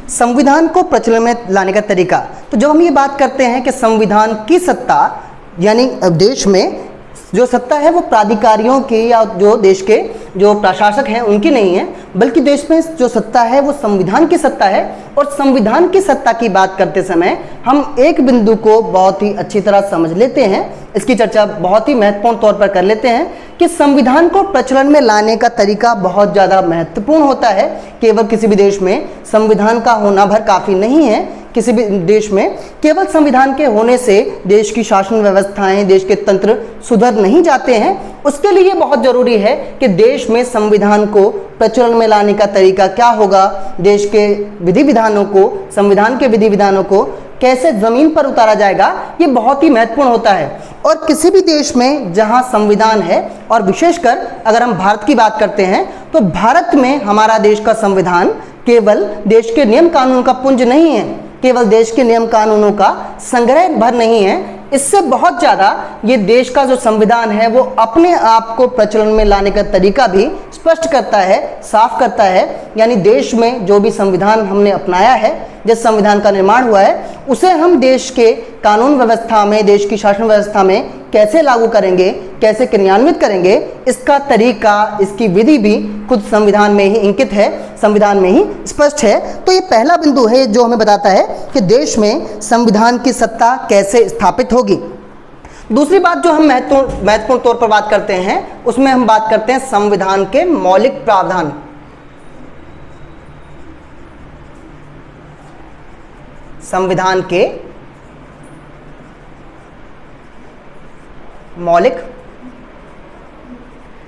संविधान को प्रचलन में लाने का तरीका। तो जब हम ये बात करते हैं कि संविधान की सत्ता, यानी देश में जो सत्ता है वो प्राधिकारियों की या जो देश के जो प्रशासक हैं उनकी नहीं है, बल्कि देश में जो सत्ता है वो संविधान की सत्ता है। और संविधान की सत्ता की बात करते समय हम एक बिंदु को बहुत ही अच्छी तरह समझ लेते हैं, इसकी चर्चा बहुत ही महत्वपूर्ण तौर पर कर लेते हैं कि संविधान को प्रचलन में लाने का तरीका बहुत ज़्यादा महत्वपूर्ण होता है। केवल किसी भी देश में संविधान का होना भर काफ़ी नहीं है। किसी भी देश में केवल संविधान के होने से देश की शासन व्यवस्थाएं, देश के तंत्र सुधर नहीं जाते हैं। उसके लिए बहुत ज़रूरी है कि देश में संविधान को प्रचलन में लाने का तरीका क्या होगा, देश के विधि विधानों को, संविधान के विधि विधानों को कैसे ज़मीन पर उतारा जाएगा, ये बहुत ही महत्वपूर्ण होता है। और किसी भी देश में जहां संविधान है, और विशेषकर अगर हम भारत की बात करते हैं तो भारत में हमारा देश का संविधान केवल देश के नियम कानून का पुंज नहीं है, केवल देश के नियम कानूनों का संग्रह भर नहीं है। इससे बहुत ज़्यादा ये देश का जो संविधान है वो अपने आप को प्रचलन में लाने का तरीका भी स्पष्ट करता है, साफ करता है। यानी देश में जो भी संविधान हमने अपनाया है, जिस संविधान का निर्माण हुआ है, उसे हम देश के कानून व्यवस्था में, देश की शासन व्यवस्था में कैसे लागू करेंगे, कैसे क्रियान्वित करेंगे, इसका तरीका, इसकी विधि भी खुद संविधान में ही अंकित है, संविधान में ही स्पष्ट है। तो ये पहला बिंदु है जो हमें बताता है कि देश में संविधान की सत्ता कैसे स्थापित होगी। दूसरी बात जो हम महत्वपूर्ण तौर पर बात करते हैं, उसमें हम बात करते हैं संविधान के मौलिक प्रावधान। संविधान के मौलिक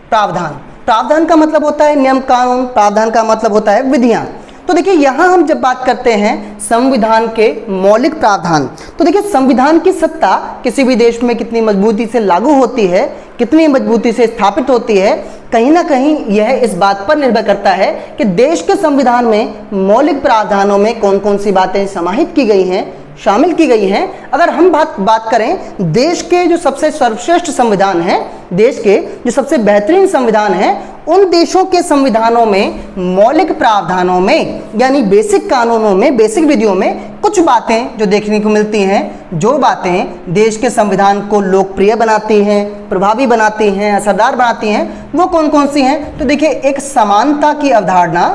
प्रावधान। प्रावधान का मतलब होता है नियम कानून, प्रावधान का मतलब होता है विधियां। तो देखिए यहां हम जब बात करते हैं संविधान के मौलिक प्रावधान, तो देखिए संविधान की सत्ता किसी भी देश में कितनी मजबूती से लागू होती है, कितनी मजबूती से स्थापित होती है, कहीं ना कहीं यह इस बात पर निर्भर करता है कि देश के संविधान में मौलिक प्रावधानों में कौन कौन सी बातें समाहित की गई हैं, शामिल की गई हैं। अगर हम बात करें देश के जो सबसे सर्वश्रेष्ठ संविधान हैं, देश के जो सबसे बेहतरीन संविधान हैं, उन देशों के संविधानों में मौलिक प्रावधानों में, यानी बेसिक कानूनों में, बेसिक विधियों में कुछ बातें जो देखने को मिलती हैं, जो बातें देश के संविधान को लोकप्रिय बनाती हैं, प्रभावी बनाती हैं, असरदार बनाती हैं, वो कौन कौन सी हैं। तो देखिए एक समानता की अवधारणा,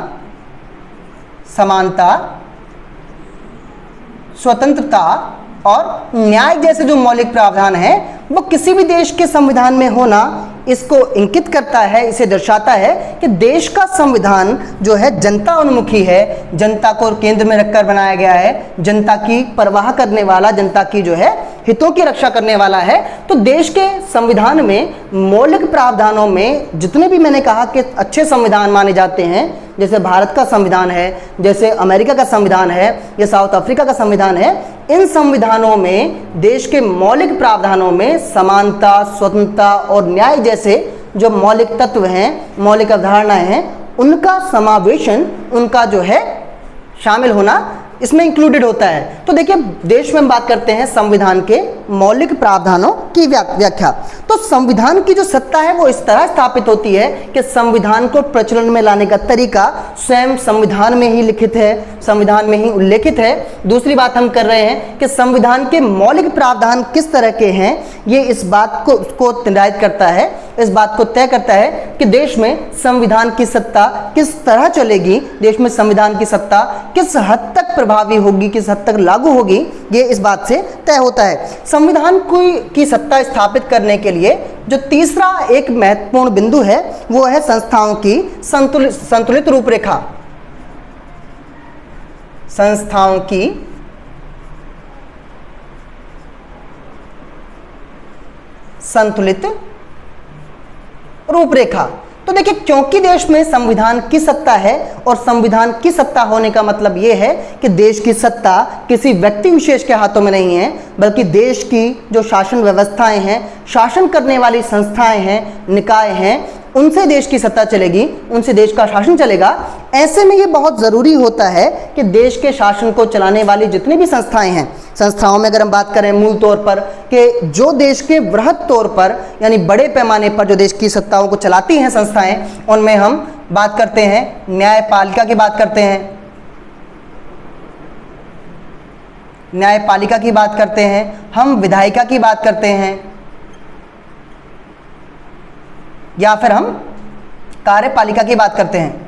समानता, स्वतंत्रता और न्याय जैसे जो मौलिक प्रावधान हैं वो किसी भी देश के संविधान में होना इसको इंकित करता है, इसे दर्शाता है कि देश का संविधान जो है जनता उन्मुखी है, जनता को केंद्र में रखकर बनाया गया है, जनता की परवाह करने वाला, जनता की जो है हितों की रक्षा करने वाला है। तो देश के संविधान में मौलिक प्रावधानों में जितने भी मैंने कहा कि अच्छे संविधान माने जाते हैं, जैसे भारत का संविधान है, जैसे अमेरिका का संविधान है, या साउथ अफ्रीका का संविधान है, इन संविधानों में देश के मौलिक प्रावधानों में समानता, स्वतंत्रता और न्याय जैसे जो मौलिक तत्व हैं, मौलिक अवधारणाएं हैं, उनका समावेशन, उनका जो है शामिल होना इसमें इंक्लूडेड होता है। तो देखिए देश में हम बात करते हैं संविधान के मौलिक प्रावधानों की व्याख्या। तो संविधान की जो सत्ता है वो इस तरह स्थापित होती है कि संविधान को प्रचलन में लाने का तरीका स्वयं संविधान में ही लिखित है, संविधान में ही उल्लेखित है। दूसरी बात हम कर रहे हैं कि संविधान के मौलिक प्रावधान किस तरह के हैं, ये इस बात को निर्धारित करता है, इस बात को तय करता है कि देश में संविधान की सत्ता किस तरह चलेगी, देश में संविधान की सत्ता किस हद तक प्रभावी होगी, किस हद तक लागू होगी, ये इस बात से तय होता है। संविधान की सत्ता स्थापित करने के लिए जो तीसरा एक महत्वपूर्ण बिंदु है वो है संस्थाओं की संतुलित रूपरेखा। संस्थाओं की संतुलित रूपरेखा। तो देखिए, क्योंकि देश में संविधान की सत्ता है और संविधान की सत्ता होने का मतलब यह है कि देश की सत्ता किसी व्यक्ति विशेष के हाथों में नहीं है, बल्कि देश की जो शासन व्यवस्थाएं हैं, शासन करने वाली संस्थाएं हैं, निकाय हैं, उनसे देश की सत्ता चलेगी, उनसे देश का शासन चलेगा। ऐसे में ये बहुत ज़रूरी होता है कि देश के शासन को चलाने वाली जितनी भी संस्थाएं हैं, संस्थाओं में अगर हम बात करें मूल तौर पर कि जो देश के वृहद तौर पर यानी बड़े पैमाने पर जो देश की सत्ताओं को चलाती हैं संस्थाएं, उनमें हम बात करते हैं न्यायपालिका की बात करते हैं, न्यायपालिका की बात करते हैं, हम विधायिका की बात करते हैं, या फिर हम कार्यपालिका की बात करते हैं।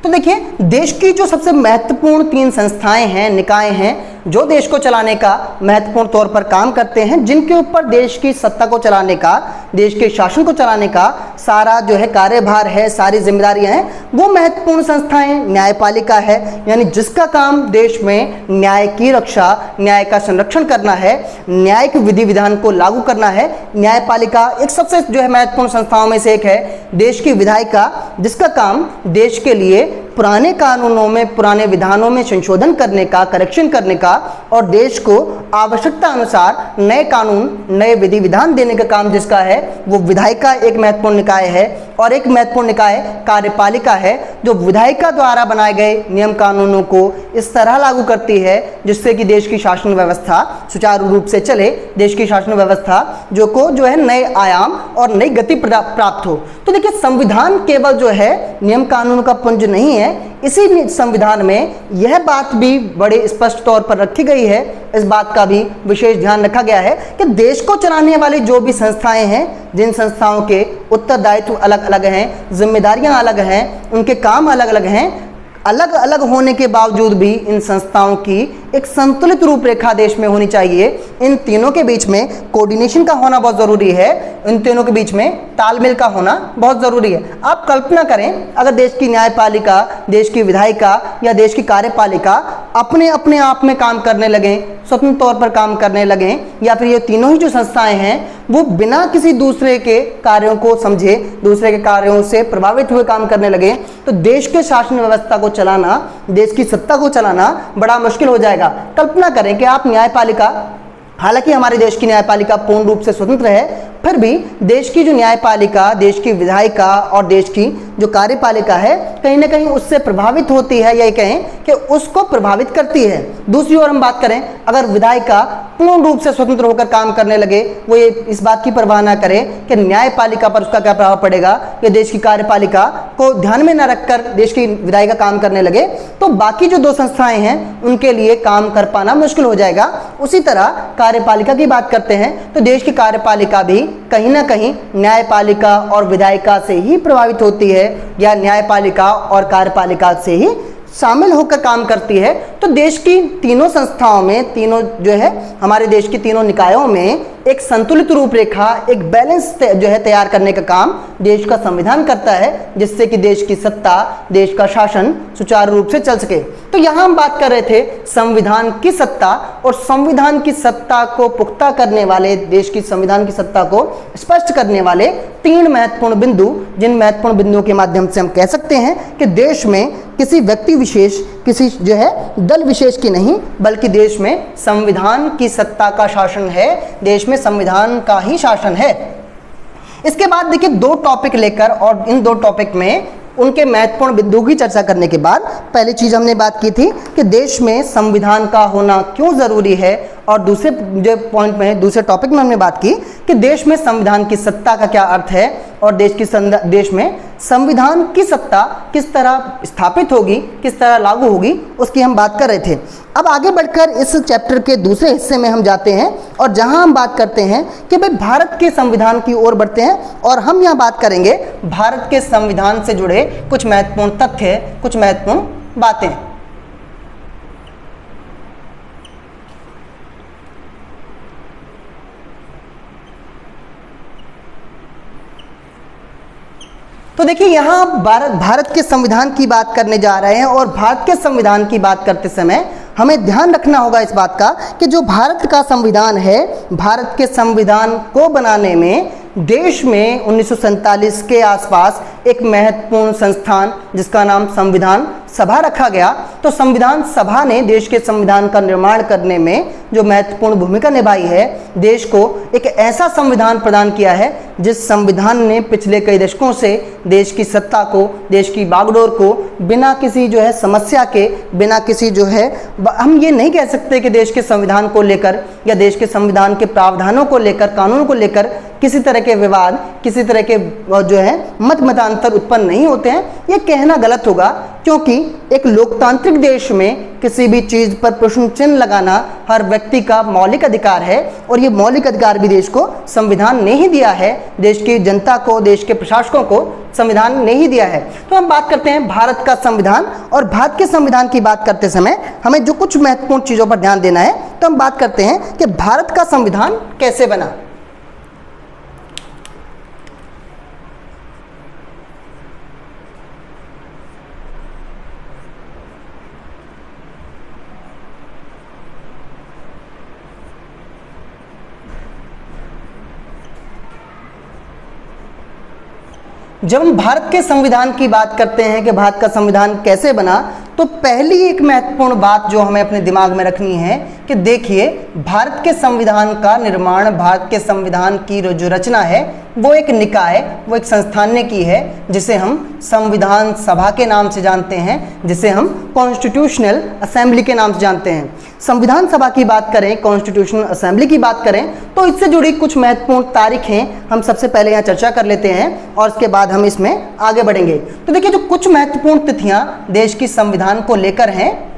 तो देखिए, देश की जो सबसे महत्वपूर्ण 3 संस्थाएं हैं, निकाय हैं, जो देश को चलाने का महत्वपूर्ण तौर पर काम करते हैं, जिनके ऊपर देश की सत्ता को चलाने का, देश के शासन को चलाने का सारा जो है कार्यभार है, सारी जिम्मेदारियां हैं, वो महत्वपूर्ण संस्थाएं न्यायपालिका है, यानी जिसका काम देश में न्याय की रक्षा, न्याय का संरक्षण करना है, न्यायिक विधि विधान को लागू करना है। न्यायपालिका एक सबसे जो है महत्वपूर्ण संस्थाओं में से एक है। देश की विधायिका, जिसका काम देश के लिए पुराने कानूनों में, पुराने विधानों में संशोधन करने का, करेक्शन करने का और देश को आवश्यकता अनुसार नए कानून, नए विधि विधान देने का काम जिसका है, वो विधायिका एक महत्वपूर्ण निकाय है। और एक महत्वपूर्ण निकाय कार्यपालिका है, जो विधायिका द्वारा बनाए गए नियम कानूनों को इस तरह लागू करती है जिससे कि देश की शासन व्यवस्था सुचारू रूप से चले, देश की शासन व्यवस्था जो है नए आयाम और नई गति प्राप्त हो। तो देखिए, संविधान केवल जो है नियम कानून का पुंज नहीं है, इसी संविधान में यह बात भी बड़े स्पष्ट तौर पर रखी गई है, इस बात का भी विशेष ध्यान रखा गया है कि देश को चलाने वाली जो भी संस्थाएं हैं, जिन संस्थाओं के उत्तरदायित्व अलग अलग हैं, जिम्मेदारियां अलग हैं, उनके काम अलग अलग हैं, अलग अलग होने के बावजूद भी इन संस्थाओं की एक संतुलित रूपरेखा देश में होनी चाहिए। इन तीनों के बीच में कोऑर्डिनेशन का होना बहुत ज़रूरी है, इन तीनों के बीच में तालमेल का होना बहुत ज़रूरी है। आप कल्पना करें, अगर देश की न्यायपालिका, देश की विधायिका या देश की कार्यपालिका अपने अपने आप में काम करने लगें, स्वतंत्र तौर पर काम करने लगें, या फिर ये तीनों ही जो संस्थाएं हैं वो बिना किसी दूसरे के कार्यों को समझे, दूसरे के कार्यों से प्रभावित हुए काम करने लगे, तो देश के शासन व्यवस्था को चलाना, देश की सत्ता को चलाना बड़ा मुश्किल हो जाएगा। कल्पना करें कि आप न्यायपालिका, हालांकि हमारे देश की न्यायपालिका पूर्ण रूप से स्वतंत्र है, फिर भी देश की जो न्यायपालिका, देश की विधायिका और देश की जो कार्यपालिका है, कहीं ना कहीं उससे प्रभावित होती है, या कहें कि उसको प्रभावित करती है। दूसरी ओर हम बात करें, अगर विधायिका पूर्ण रूप से स्वतंत्र होकर काम करने लगे, वो ये इस बात की परवाह ना करे कि न्यायपालिका पर उसका क्या प्रभाव पड़ेगा, या देश की कार्यपालिका को ध्यान में न रखकर देश की विधायिका काम करने लगे, तो बाकी जो 2 संस्थाएं हैं उनके लिए काम कर पाना मुश्किल हो जाएगा। उसी तरह कार्यपालिका की बात करते हैं तो देश की कार्यपालिका भी कहीं ना कहीं न्यायपालिका और विधायिका से ही प्रभावित होती है, या न्यायपालिका और कार्यपालिका से ही शामिल होकर काम करती है। तो देश की तीनों संस्थाओं में, तीनों जो है हमारे देश की तीनों निकायों में एक संतुलित रूपरेखा, एक बैलेंस जो है तैयार करने का काम देश का संविधान करता है, जिससे कि देश की सत्ता, देश का शासन सुचारू रूप से चल सके। तो यहाँ हम बात कर रहे थे संविधान की सत्ता, और संविधान की सत्ता को पुख्ता करने वाले, देश की संविधान की सत्ता को स्पष्ट करने वाले 3 महत्वपूर्ण बिंदु, जिन महत्वपूर्ण बिंदुओं के माध्यम से हम कह सकते हैं कि देश में किसी व्यक्ति विशेष, किसी जो है दल विशेष की नहीं, बल्कि देश में संविधान की सत्ता का शासन है, देश में संविधान का ही शासन है। इसके बाद देखिए 2 टॉपिक लेकर, और इन 2 टॉपिक में उनके महत्वपूर्ण बिंदु की चर्चा करने के बाद, पहली चीज हमने बात की थी कि देश में संविधान का होना क्यों जरूरी है, और दूसरे जो पॉइंट में, दूसरे टॉपिक में हमने बात की कि देश में संविधान की सत्ता का क्या अर्थ है, और देश में संविधान की सत्ता किस तरह स्थापित होगी, किस तरह लागू होगी, उसकी हम बात कर रहे थे। अब आगे बढ़कर इस चैप्टर के दूसरे हिस्से में हम जाते हैं और जहां हम बात करते हैं कि भाई भारत के संविधान की ओर बढ़ते हैं और हम यहां बात करेंगे भारत के संविधान से जुड़े कुछ महत्वपूर्ण तथ्य, कुछ महत्वपूर्ण बातें। तो देखिए यहाँ भारत के संविधान की बात करने जा रहे हैं और भारत के संविधान की बात करते समय हमें ध्यान रखना होगा इस बात का कि जो भारत का संविधान है, भारत के संविधान को बनाने में देश में 1947 के आसपास एक महत्वपूर्ण संस्थान जिसका नाम संविधान सभा रखा गया। तो संविधान सभा ने देश के संविधान का निर्माण करने में जो महत्वपूर्ण भूमिका निभाई है, देश को एक ऐसा संविधान प्रदान किया है जिस संविधान ने पिछले कई दशकों से देश की सत्ता को, देश की बागडोर को बिना किसी जो है समस्या के, बिना किसी जो है, हम ये नहीं कह सकते कि देश के संविधान को लेकर या देश के संविधान के प्रावधानों को लेकर, कानून को लेकर किसी तरह के विवाद, किसी तरह के जो है मतांतर उत्पन्न नहीं होते हैं, ये कहना गलत होगा। क्योंकि एक लोकतांत्रिक देश में किसी भी चीज पर प्रश्न चिन्ह लगाना हर व्यक्ति का मौलिक अधिकार है और ये मौलिक अधिकार भी देश को संविधान ने ही दिया है, देश की जनता को, देश के प्रशासकों को संविधान ने ही दिया है। तो हम बात करते हैं भारत का संविधान और भारत के संविधान की बात करते समय हमें जो कुछ महत्वपूर्ण चीजों पर ध्यान देना है, तो हम बात करते हैं कि भारत का संविधान कैसे बना। जब हम भारत के संविधान की बात करते हैं कि भारत का संविधान कैसे बना, तो पहली एक महत्वपूर्ण बात जो हमें अपने दिमाग में रखनी है कि देखिए भारत के संविधान का निर्माण, भारत के संविधान की जो रचना है वो एक निकाय, वो एक संस्थान ने की है जिसे हम संविधान सभा के नाम से जानते हैं, जिसे हम कॉन्स्टिट्यूशनल असेंबली के नाम से जानते हैं। संविधान सभा की बात करें, कॉन्स्टिट्यूशनल असेंबली की बात करें, तो इससे जुड़ी कुछ महत्वपूर्ण तारीखें हम सबसे पहले यहाँ चर्चा कर लेते हैं और उसके बाद हम इसमें आगे बढ़ेंगे। तो देखिए जो कुछ महत्वपूर्ण तिथियां देश की संविधान को लेकर हैं,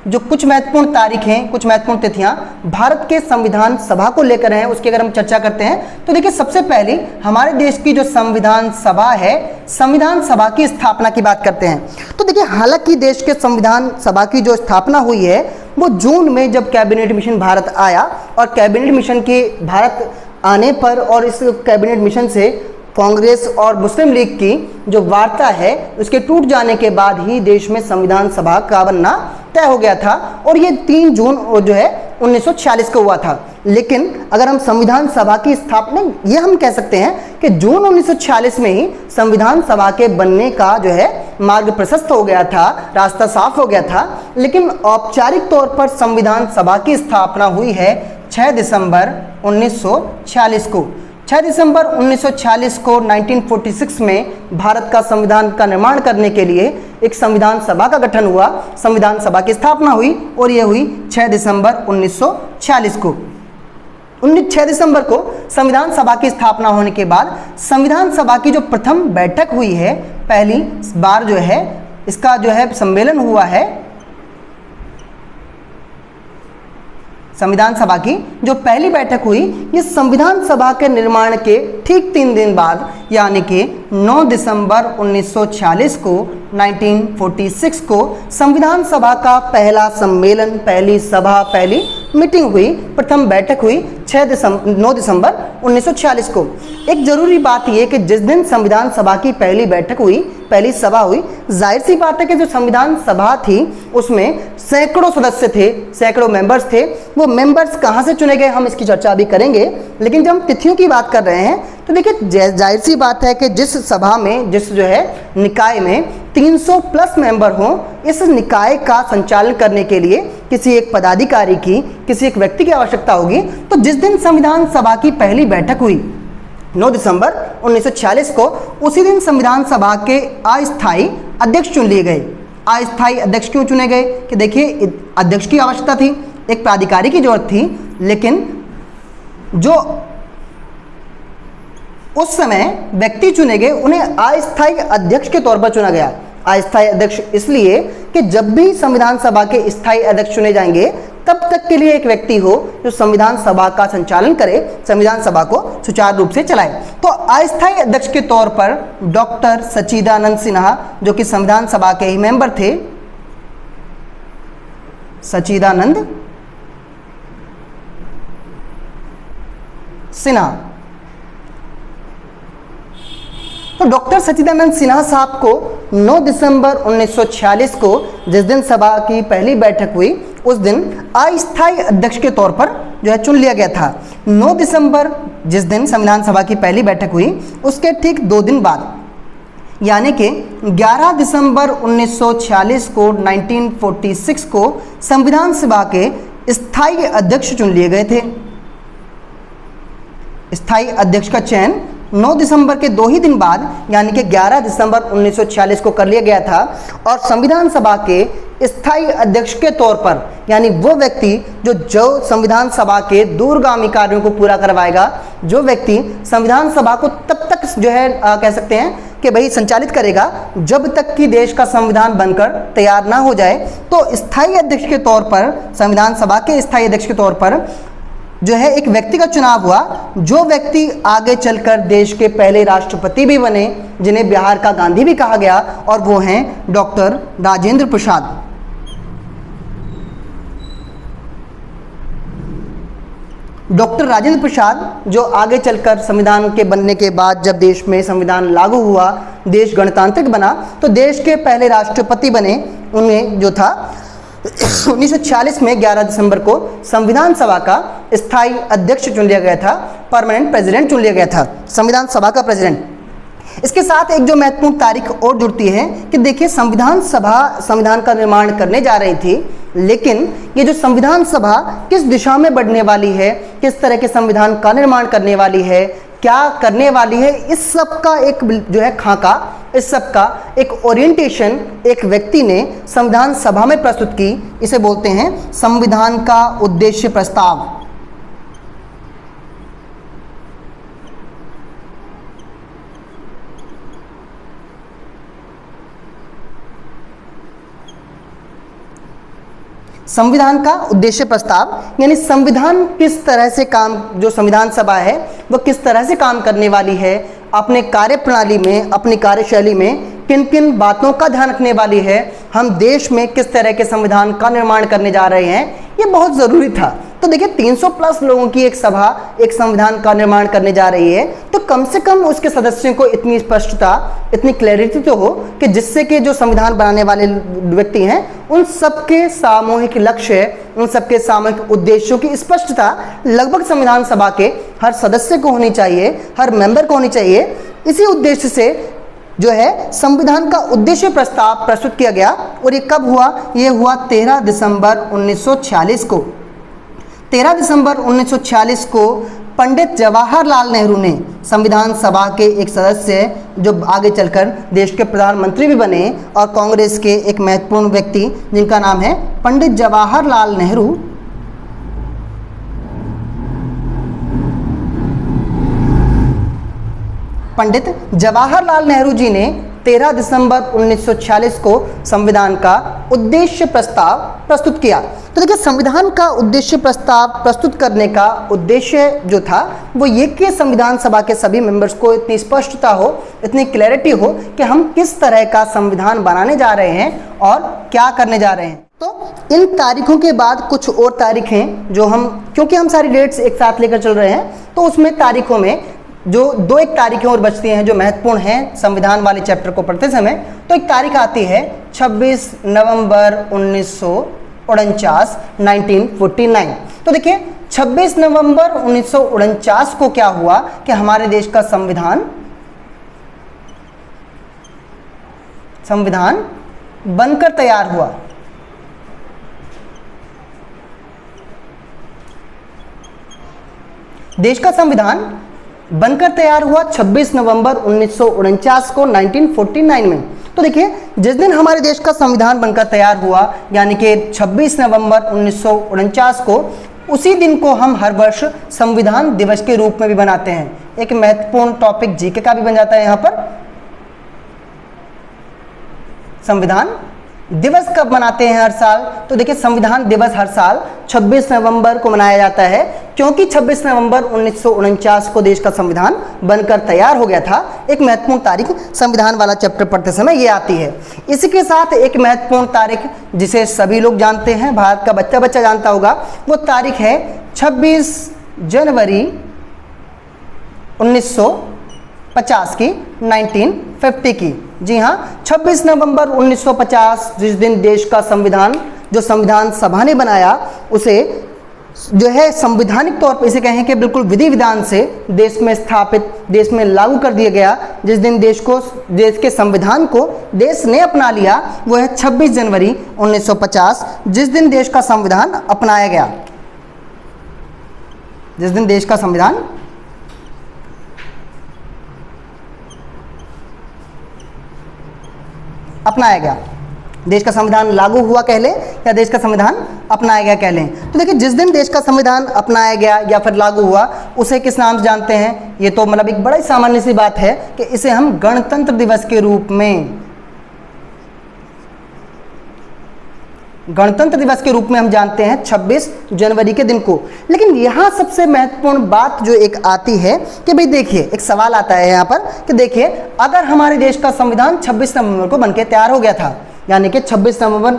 जो कुछ महत्वपूर्ण तारीखें, कुछ महत्वपूर्ण तिथियां भारत के संविधान सभा को लेकर हैं, उसकी अगर हम चर्चा करते हैं तो देखिए सबसे पहले हमारे देश की जो संविधान सभा है, संविधान सभा की स्थापना की बात करते हैं। तो देखिए हालांकि देश के संविधान सभा की जो स्थापना हुई है वो जून में जब कैबिनेट मिशन भारत आया और कैबिनेट मिशन के भारत आने पर और इस कैबिनेट मिशन से कांग्रेस और मुस्लिम लीग की जो वार्ता है उसके टूट जाने के बाद ही देश में संविधान सभा का बनना तय हो गया था और ये 3 जून जो है 1946 को हुआ था। लेकिन अगर हम संविधान सभा की स्थापना, ये हम कह सकते हैं कि जून 1946 में ही संविधान सभा के बनने का जो है मार्ग प्रशस्त हो गया था, रास्ता साफ हो गया था। लेकिन औपचारिक तौर पर संविधान सभा की स्थापना हुई है 6 दिसंबर 1946 को। 6 दिसंबर 1946 को 1946 में भारत का संविधान का निर्माण करने के लिए एक संविधान सभा का गठन हुआ, संविधान सभा की स्थापना हुई और यह हुई 6 दिसंबर 1946 को। 6 दिसंबर को संविधान सभा की स्थापना होने के बाद संविधान सभा की जो प्रथम बैठक हुई है, पहली बार जो है इसका जो है सम्मेलन हुआ है, संविधान सभा की जो पहली बैठक हुई, ये संविधान सभा के निर्माण के ठीक 3 दिन बाद यानी कि 9 दिसंबर 1946 को 1946 को संविधान सभा का पहला सम्मेलन, पहली सभा, पहली मीटिंग हुई, प्रथम बैठक हुई 9 दिसंबर 1946 को। एक जरूरी बात यह कि जिस दिन संविधान सभा की पहली बैठक हुई, पहली सभा हुई, जाहिर सी बात है कि जो संविधान सभा थी उसमें सैकड़ों सदस्य थे, सैकड़ों मेंबर्स थे। वो मेंबर्स कहाँ से चुने गए हम इसकी चर्चा अभी करेंगे। लेकिन जब हम तिथियों की बात कर रहे हैं तो देखिए जाहिर सी बात है कि जिस सभा में, जिस जो है निकाय में 300 प्लस मेंबर हों, इस निकाय का संचालन करने के लिए किसी एक पदाधिकारी की, किसी एक व्यक्ति की आवश्यकता होगी। तो जिस दिन संविधान सभा की पहली बैठक हुई 9 दिसंबर 1946 को, उसी दिन संविधान सभा के अस्थायी अध्यक्ष चुन लिए गए। अस्थायी अध्यक्ष क्यों चुने गए कि देखिए अध्यक्ष की आवश्यकता थी, एक प्राधिकारी की जरूरत थी, लेकिन जो उस समय व्यक्ति चुने गए, उन्हें अस्थायी अध्यक्ष के तौर पर चुना गया। अस्थायी अध्यक्ष इसलिए कि जब भी संविधान सभा के स्थायी अध्यक्ष चुने जाएंगे तब तक के लिए एक व्यक्ति हो जो संविधान सभा का संचालन करे, संविधान सभा को सुचारू रूप से चलाए। तो अस्थायी अध्यक्ष के तौर पर डॉक्टर सच्चिदानंद सिन्हा, जो कि संविधान सभा के ही मेंबर थे, सच्चिदानंद सिन्हा। तो डॉक्टर सच्चिदानंद सिन्हा साहब को 9 दिसंबर 1946 को, जिस दिन सभा की पहली बैठक हुई, उस दिन अस्थायी अध्यक्ष के तौर पर जो है चुन लिया गया था। 9 दिसंबर जिस दिन संविधान सभा की पहली बैठक हुई, उसके ठीक 2 दिन बाद यानी कि 11 दिसंबर 1946 को 1946 को संविधान सभा के स्थायी अध्यक्ष चुन लिए गए थे। स्थायी अध्यक्ष का चयन 9 दिसंबर के 2 ही दिन बाद यानी कि 11 दिसंबर 1946 को कर लिया गया था और संविधान सभा के स्थायी अध्यक्ष के तौर पर, यानी वो व्यक्ति जो संविधान सभा के दूरगामी कार्यों को पूरा करवाएगा, जो व्यक्ति संविधान सभा को तब तक जो है कह सकते हैं कि भाई संचालित करेगा जब तक कि देश का संविधान बनकर तैयार ना हो जाए। तो स्थायी अध्यक्ष के तौर पर, संविधान सभा के स्थायी अध्यक्ष के तौर पर जो है एक व्यक्ति का चुनाव हुआ, जो व्यक्ति आगे चलकर देश के पहले राष्ट्रपति भी बने, जिन्हें बिहार का गांधी भी कहा गया, और वो हैं डॉक्टर राजेंद्र प्रसाद। डॉक्टर राजेंद्र प्रसाद जो आगे चलकर संविधान के बनने के बाद जब देश में संविधान लागू हुआ, देश गणतांत्रिक बना, तो देश के पहले राष्ट्रपति बने। उन्हें जो था 1946 में 11 दिसंबर को संविधान सभा का स्थायी अध्यक्ष चुन लिया गया था, परमानेंट प्रेसिडेंट चुन लिया गया था, संविधान सभा का प्रेसिडेंट। इसके साथ एक जो महत्वपूर्ण तारीख और जुड़ती है कि देखिए, संविधान सभा संविधान का निर्माण करने जा रही थी, लेकिन ये जो संविधान सभा किस दिशा में बढ़ने वाली है, किस तरह के संविधान का निर्माण करने वाली है, क्या करने वाली है, इस सब का एक जो है खाका, इस सब का एक ओरिएंटेशन एक व्यक्ति ने संविधान सभा में प्रस्तुत की। इसे बोलते हैं संविधान का उद्देश्य प्रस्ताव। संविधान का उद्देश्य प्रस्ताव यानी संविधान किस तरह से काम, जो संविधान सभा है वो किस तरह से काम करने वाली है, अपने कार्यप्रणाली में, अपनी कार्यशैली में किन किन बातों का ध्यान रखने वाली है, हम देश में किस तरह के संविधान का निर्माण करने जा रहे हैं, ये बहुत ज़रूरी था। तो देखिए, 300 प्लस लोगों की एक सभा एक संविधान का निर्माण करने जा रही है, तो कम से कम उसके सदस्यों को इतनी स्पष्टता, इतनी क्लैरिटी तो हो कि जिससे कि जो संविधान बनाने वाले व्यक्ति हैं उन सबके सामूहिक लक्ष्य, उन सबके सामूहिक उद्देश्यों की स्पष्टता लगभग संविधान सभा के हर सदस्य को होनी चाहिए, हर मेंबर को होनी चाहिए। इसी उद्देश्य से जो है संविधान का उद्देश्य प्रस्ताव प्रस्तुत किया गया। और ये कब हुआ? ये हुआ 13 दिसंबर 1946 को। 13 दिसंबर 1946 को पंडित जवाहरलाल नेहरू ने, संविधान सभा के एक सदस्य जो आगे चलकर देश के प्रधानमंत्री भी बने और कांग्रेस के एक महत्वपूर्ण व्यक्ति जिनका नाम है पंडित जवाहरलाल नेहरू, पंडित जवाहरलाल नेहरू जी ने 13 दिसंबर 1946 को संविधान का उद्देश्य प्रस्ताव प्रस्तुत किया। तो देखिए, संविधान का उद्देश्य प्रस्ताव प्रस्तुत करने का उद्देश्य जो था वो ये कि संविधान सभा के सभी मेंबर्स को इतनी स्पष्टता हो, इतनी क्लैरिटी हो कि हम किस तरह का संविधान बनाने जा रहे हैं और क्या करने जा रहे हैं। तो इन तारीखों के बाद कुछ और तारीखें जो हम, क्योंकि हम सारी डेट्स एक साथ लेकर चल रहे हैं, तो उसमें तारीखों में जो 2-1 तारीखें और बचती हैं जो महत्वपूर्ण हैं संविधान वाले चैप्टर को पढ़ते समय। तो एक तारीख आती है 26 नवंबर 1949, 1949। तो देखिए, 26 नवंबर 1949 को क्या हुआ कि हमारे देश का संविधान बनकर तैयार हुआ। देश का संविधान बनकर तैयार हुआ 26 नवंबर 1949 को, 1949 में। तो देखिए, जिस दिन हमारे देश का संविधान बनकर तैयार हुआ यानी कि 26 नवंबर 1949 को, उसी दिन को हम हर वर्ष संविधान दिवस के रूप में भी मनाते हैं। एक महत्वपूर्ण टॉपिक जीके का भी बन जाता है यहाँ पर। संविधान दिवस कब मनाते हैं हर साल? तो देखिए संविधान दिवस हर साल 26 नवंबर को मनाया जाता है, क्योंकि 26 नवंबर 1949 को देश का संविधान बनकर तैयार हो गया था। एक महत्वपूर्ण तारीख संविधान वाला चैप्टर पढ़ते समय ये आती है। इसी के साथ एक महत्वपूर्ण तारीख जिसे सभी लोग जानते हैं, भारत का बच्चा बच्चा जानता होगा, वो तारीख है 26 जनवरी 1950 की, 1950 की। जी हाँ, 26 नवंबर 1950 जिस दिन देश का संविधान, जो संविधान सभा ने बनाया, उसे जो है संवैधानिक तौर पर इसे कहें कि बिल्कुल विधि विधान से देश में स्थापित, देश में लागू कर दिया गया। जिस दिन देश के संविधान को देश ने अपना लिया वो है 26 जनवरी 1950, जिस दिन देश का संविधान अपनाया गया। जिस दिन देश का संविधान अपनाया गया, देश का संविधान लागू हुआ कह लें या देश का संविधान अपनाया गया कह लें। तो देखिए जिस दिन देश का संविधान अपनाया गया या फिर लागू हुआ उसे किस नाम से जानते हैं? ये तो मतलब एक बड़ा ही सामान्य सी बात है कि इसे हम गणतंत्र दिवस के रूप में, गणतंत्र दिवस के रूप में हम जानते हैं 26 जनवरी के दिन को। लेकिन यहाँ सबसे महत्वपूर्ण बात जो एक आती है कि भाई देखिए, एक सवाल आता है यहाँ पर कि देखिए अगर हमारे देश का संविधान 26 नवंबर को बनकर तैयार हो गया था, यानी कि 26 नवंबर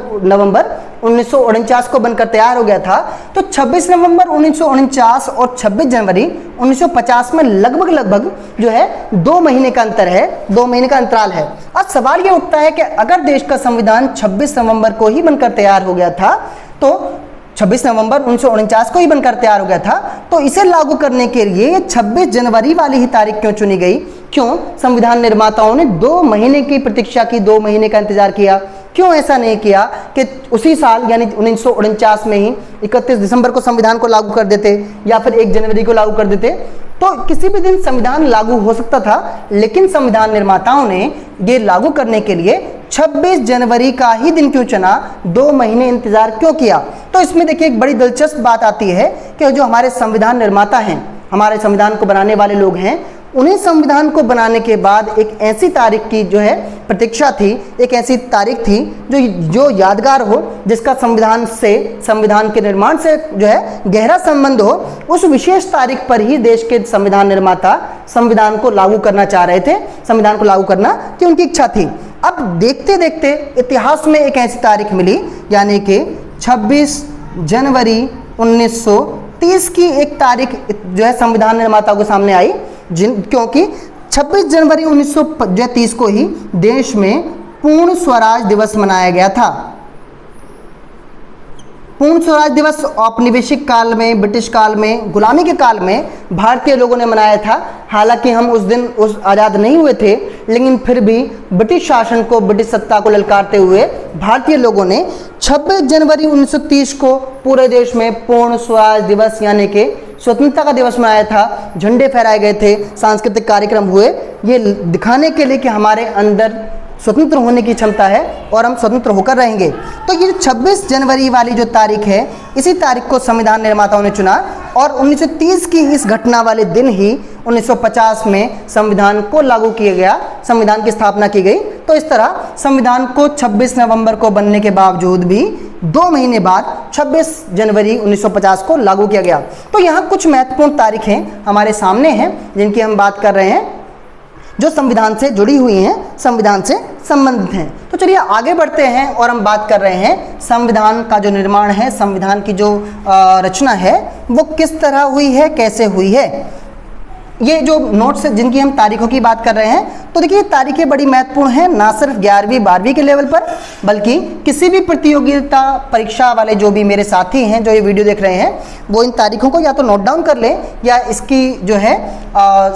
1949 को बनकर तैयार हो गया था, तो 26 नवंबर 1949 और 26 जनवरी 1950 में लगभग जो है 2 महीने का अंतर है, 2 महीने का अंतराल है। अब सवाल ये उठता है कि अगर देश का संविधान 26 नवंबर को ही बनकर तैयार हो गया था, तो 26 नवंबर 1949 को ही बनकर तैयार हो गया था, तो इसे लागू करने के लिए 26 जनवरी वाली ही तारीख क्यों चुनी गई? क्यों संविधान निर्माताओं ने 2 महीने की प्रतीक्षा की, 2 महीने का इंतजार किया? क्यों ऐसा नहीं किया कि उसी साल यानी 1949 में ही 31 दिसंबर को संविधान को लागू कर देते या फिर 1 जनवरी को लागू कर देते? तो किसी भी दिन संविधान लागू हो सकता था, लेकिन संविधान निर्माताओं ने ये लागू करने के लिए 26 जनवरी का ही दिन क्यों चुना? 2 महीने इंतजार क्यों किया? तो इसमें देखिए एक बड़ी दिलचस्प बात आती है कि जो हमारे संविधान निर्माता हैं, हमारे संविधान को बनाने वाले लोग हैं, उन्हें संविधान को बनाने के बाद एक ऐसी तारीख की जो है प्रतीक्षा थी, एक ऐसी तारीख थी जो यादगार हो, जिसका संविधान से, संविधान के निर्माण से जो है गहरा संबंध हो। उस विशेष तारीख पर ही देश के संविधान निर्माता संविधान को लागू करना चाह रहे थे, संविधान को लागू करना की उनकी इच्छा थी। अब देखते देखते इतिहास में एक ऐसी तारीख मिली, यानी कि 26 जनवरी 1930 की एक तारीख जो है संविधान निर्माताओं के सामने आई, क्योंकि 26 जनवरी 1930 को ही देश में पूर्ण स्वराज दिवस मनाया गया था। पूर्ण स्वराज दिवस औपनिवेशिक काल में, ब्रिटिश काल में, गुलामी के काल में भारतीय लोगों ने मनाया था। हालांकि हम उस दिन आज़ाद नहीं हुए थे, लेकिन फिर भी ब्रिटिश शासन को, ब्रिटिश सत्ता को ललकारते हुए भारतीय लोगों ने 26 जनवरी 1930 को पूरे देश में पूर्ण स्वराज दिवस यानी कि स्वतंत्रता का दिवस मनाया था। झंडे फहराए गए थे, सांस्कृतिक कार्यक्रम हुए, ये दिखाने के लिए कि हमारे अंदर स्वतंत्र होने की क्षमता है और हम स्वतंत्र होकर रहेंगे। तो ये 26 जनवरी वाली जो तारीख है, इसी तारीख को संविधान निर्माताओं ने चुना और 1930 की इस घटना वाले दिन ही 1950 में संविधान को लागू किया गया, संविधान की स्थापना की गई। तो इस तरह संविधान को 26 नवंबर को बनने के बावजूद भी 2 महीने बाद 26 जनवरी 1950 को लागू किया गया। तो यहाँ कुछ महत्वपूर्ण तारीखें हमारे सामने हैं जिनकी हम बात कर रहे हैं, जो संविधान से जुड़ी हुई हैं, संविधान से संबंधित हैं। तो चलिए आगे बढ़ते हैं और हम बात कर रहे हैं संविधान का जो निर्माण है, संविधान की जो रचना है वो किस तरह हुई है, कैसे हुई है। ये जो नोट्स है जिनकी हम तारीखों की बात कर रहे हैं, तो देखिए तारीखें बड़ी महत्वपूर्ण हैं, ना सिर्फ 11वीं 12वीं के लेवल पर, बल्कि किसी भी प्रतियोगिता परीक्षा वाले जो भी मेरे साथी हैं जो ये वीडियो देख रहे हैं, वो इन तारीखों को या तो नोट डाउन कर लें या इसकी जो है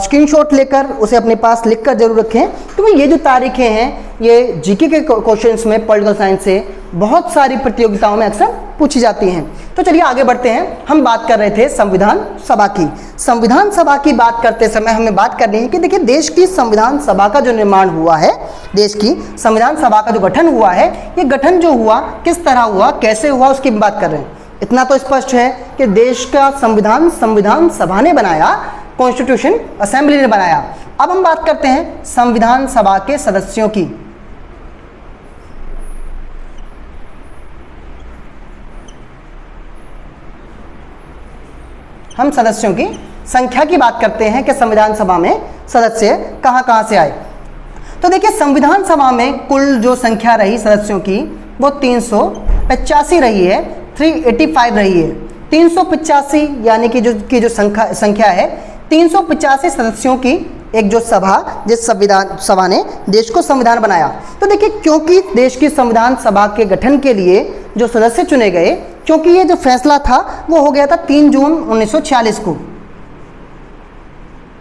स्क्रीनशॉट लेकर उसे अपने पास लिख कर जरूर रखें, क्योंकि ये जो तारीखें हैं ये जीके के क्वेश्चंस में, पॉलिटिकल साइंस से बहुत सारी प्रतियोगिताओं में अक्सर पूछी जाती हैं। तो चलिए आगे बढ़ते हैं। हम बात कर रहे थे संविधान सभा की। संविधान सभा की बात करते समय हमें बात करनी है कि देखिए देश की संविधान सभा का जो निर्माण हुआ है, देश की संविधान सभा का जो गठन हुआ है, ये गठन जो हुआ किस तरह हुआ, कैसे हुआ, उसकी बात कर रहे हैं। इतना तो स्पष्ट है कि देश का संविधान संविधान सभा ने बनाया, कॉन्स्टिट्यूशन असेंबली ने बनाया। अब हम बात करते हैं संविधान सभा के सदस्यों की। हम सदस्यों की संख्या की बात करते हैं कि संविधान सभा में सदस्य कहां कहां से आए। तो देखिए, संविधान सभा में कुल जो संख्या रही सदस्यों की वो 385 रही है, 385 रही है। 385 यानी कि जो संख्या है 385 सदस्यों की एक जो सभा, जिस संविधान सभा ने देश को संविधान बनाया। तो देखिए, क्योंकि देश की संविधान सभा के गठन के लिए जो सदस्य चुने गए, क्योंकि ये जो फैसला था वो हो गया था 3 जून 1946 को।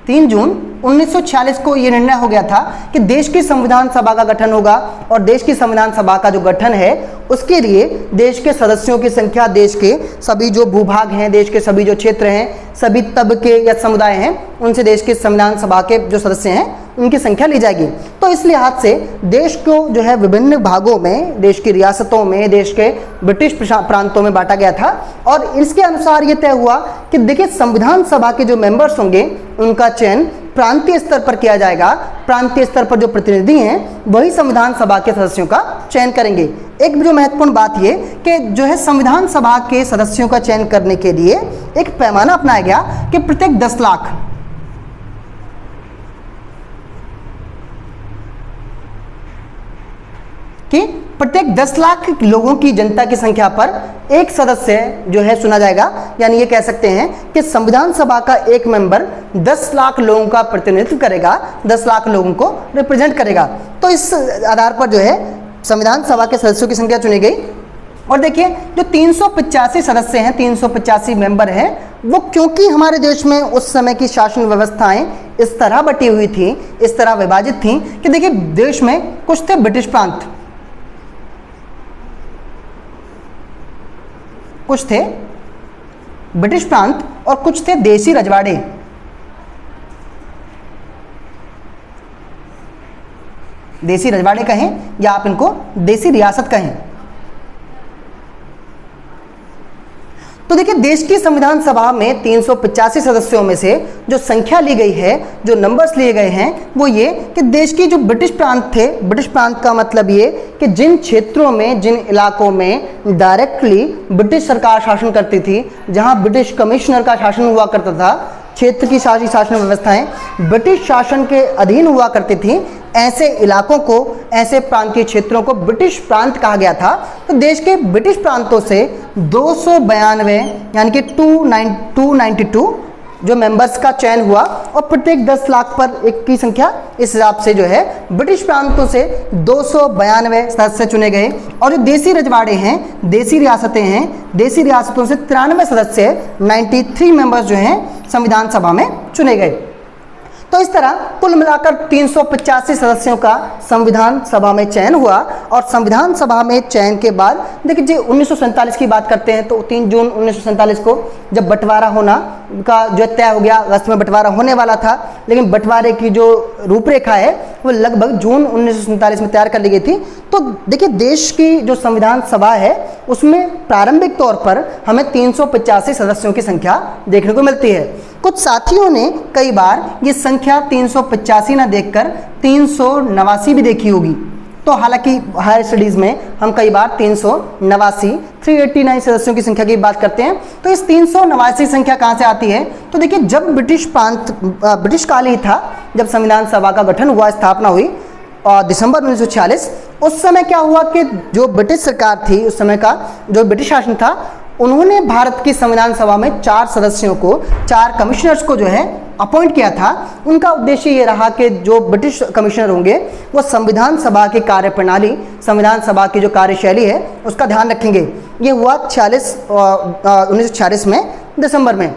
3 जून 1946 को ये निर्णय हो गया था कि देश की संविधान सभा का गठन होगा, और देश की संविधान सभा का जो गठन है उसके लिए देश के सदस्यों की संख्या, देश के सभी जो भूभाग हैं, देश के सभी जो क्षेत्र हैं, सभी तबके या समुदाय हैं, उनसे देश की संविधान सभा के जो सदस्य हैं उनकी संख्या ली जाएगी। तो इस लिहाज से देश को जो है विभिन्न भागों में, देश की रियासतों में, देश के ब्रिटिश प्रांतों में बांटा गया था। और इसके अनुसार ये तय हुआ कि देखिए, संविधान सभा के जो मेंबर्स होंगे उनका चयन प्रांतीय स्तर पर किया जाएगा। प्रांतीय स्तर पर जो प्रतिनिधि हैं वही संविधान सभा के सदस्यों का चयन करेंगे। एक जो महत्वपूर्ण बात ये कि जो है संविधान सभा के सदस्यों का चयन करने के लिए एक पैमाना अपनाया गया कि प्रत्येक 10 लाख कि प्रत्येक 10 लाख लोगों की जनता की संख्या पर एक सदस्य जो है चुना जाएगा। यानी ये कह सकते हैं कि संविधान सभा का एक मेंबर 10 लाख लोगों का प्रतिनिधित्व करेगा, 10 लाख लोगों को रिप्रेजेंट करेगा। तो इस आधार पर जो है संविधान सभा के सदस्यों की संख्या चुनी गई। और देखिए, जो 385 सदस्य हैं, 385 मेंबर हैं, वो क्योंकि हमारे देश में उस समय की शासन व्यवस्थाएं इस तरह बटी हुई थी, इस तरह विभाजित थी कि देखिए, देश में कुछ थे ब्रिटिश प्रांत, कुछ थे ब्रिटिश प्रांत और कुछ थे देसी रजवाड़े। देसी रजवाड़े कहें या आप इनको देसी रियासत कहें। तो देखिए, देश की संविधान सभा में 385 सदस्यों में से जो संख्या ली गई है, जो नंबर्स लिए गए हैं, वो ये कि देश की जो ब्रिटिश प्रांत थे, ब्रिटिश प्रांत का मतलब ये कि जिन क्षेत्रों में, जिन इलाकों में डायरेक्टली ब्रिटिश सरकार शासन करती थी, जहां ब्रिटिश कमिश्नर का शासन हुआ करता था, क्षेत्र की सारी शासन व्यवस्थाएं ब्रिटिश शासन के अधीन हुआ करती थी, ऐसे इलाकों को, ऐसे प्रांतीय क्षेत्रों को ब्रिटिश प्रांत कहा गया था। तो देश के ब्रिटिश प्रांतों से 292 यानी कि 292 जो मेंबर्स का चयन हुआ, और प्रत्येक 10 लाख पर एक की संख्या, इस हिसाब से जो है ब्रिटिश प्रांतों से 292 सदस्य चुने गए। और जो देसी रजवाड़े हैं, देसी रियासतें हैं, देसी रियासतों से 93 सदस्य, 93 मेंबर्स जो हैं संविधान सभा में चुने गए। तो इस तरह कुल मिलाकर 385 सदस्यों का संविधान सभा में चयन हुआ। और संविधान सभा में चयन के बाद देखिए, जी 1947 की बात करते हैं तो 3 जून 1947 को जब बंटवारा होना का जो तय हो गया, अगस्त में बंटवारा होने वाला था, लेकिन बंटवारे की जो रूपरेखा है वो लगभग जून 1947 में तैयार कर ली गई थी। तो देखिए, देश की जो संविधान सभा है उसमें प्रारंभिक तौर पर हमें 385 सदस्यों की संख्या देखने को मिलती है। कुछ साथियों ने कई बार ये संख्या 385 ना देखकर 389 भी देखी होगी। तो हालांकि हायर स्टडीज में हम कई बार 389 सदस्यों की संख्या की बात करते हैं। तो इस 389 संख्या कहाँ से आती है? तो देखिए, जब ब्रिटिश काल ही था, जब संविधान सभा का गठन हुआ, स्थापना हुई और दिसंबर 1946, उस समय क्या हुआ कि जो ब्रिटिश सरकार थी, उस समय का जो ब्रिटिश शासन था, उन्होंने भारत की संविधान सभा में 4 सदस्यों को, 4 कमिश्नर्स को जो है अपॉइंट किया था। उनका उद्देश्य ये रहा कि जो ब्रिटिश कमिश्नर होंगे वो संविधान सभा की कार्यप्रणाली, संविधान सभा की जो कार्यशैली है उसका ध्यान रखेंगे। ये हुआ 1946 में दिसंबर में।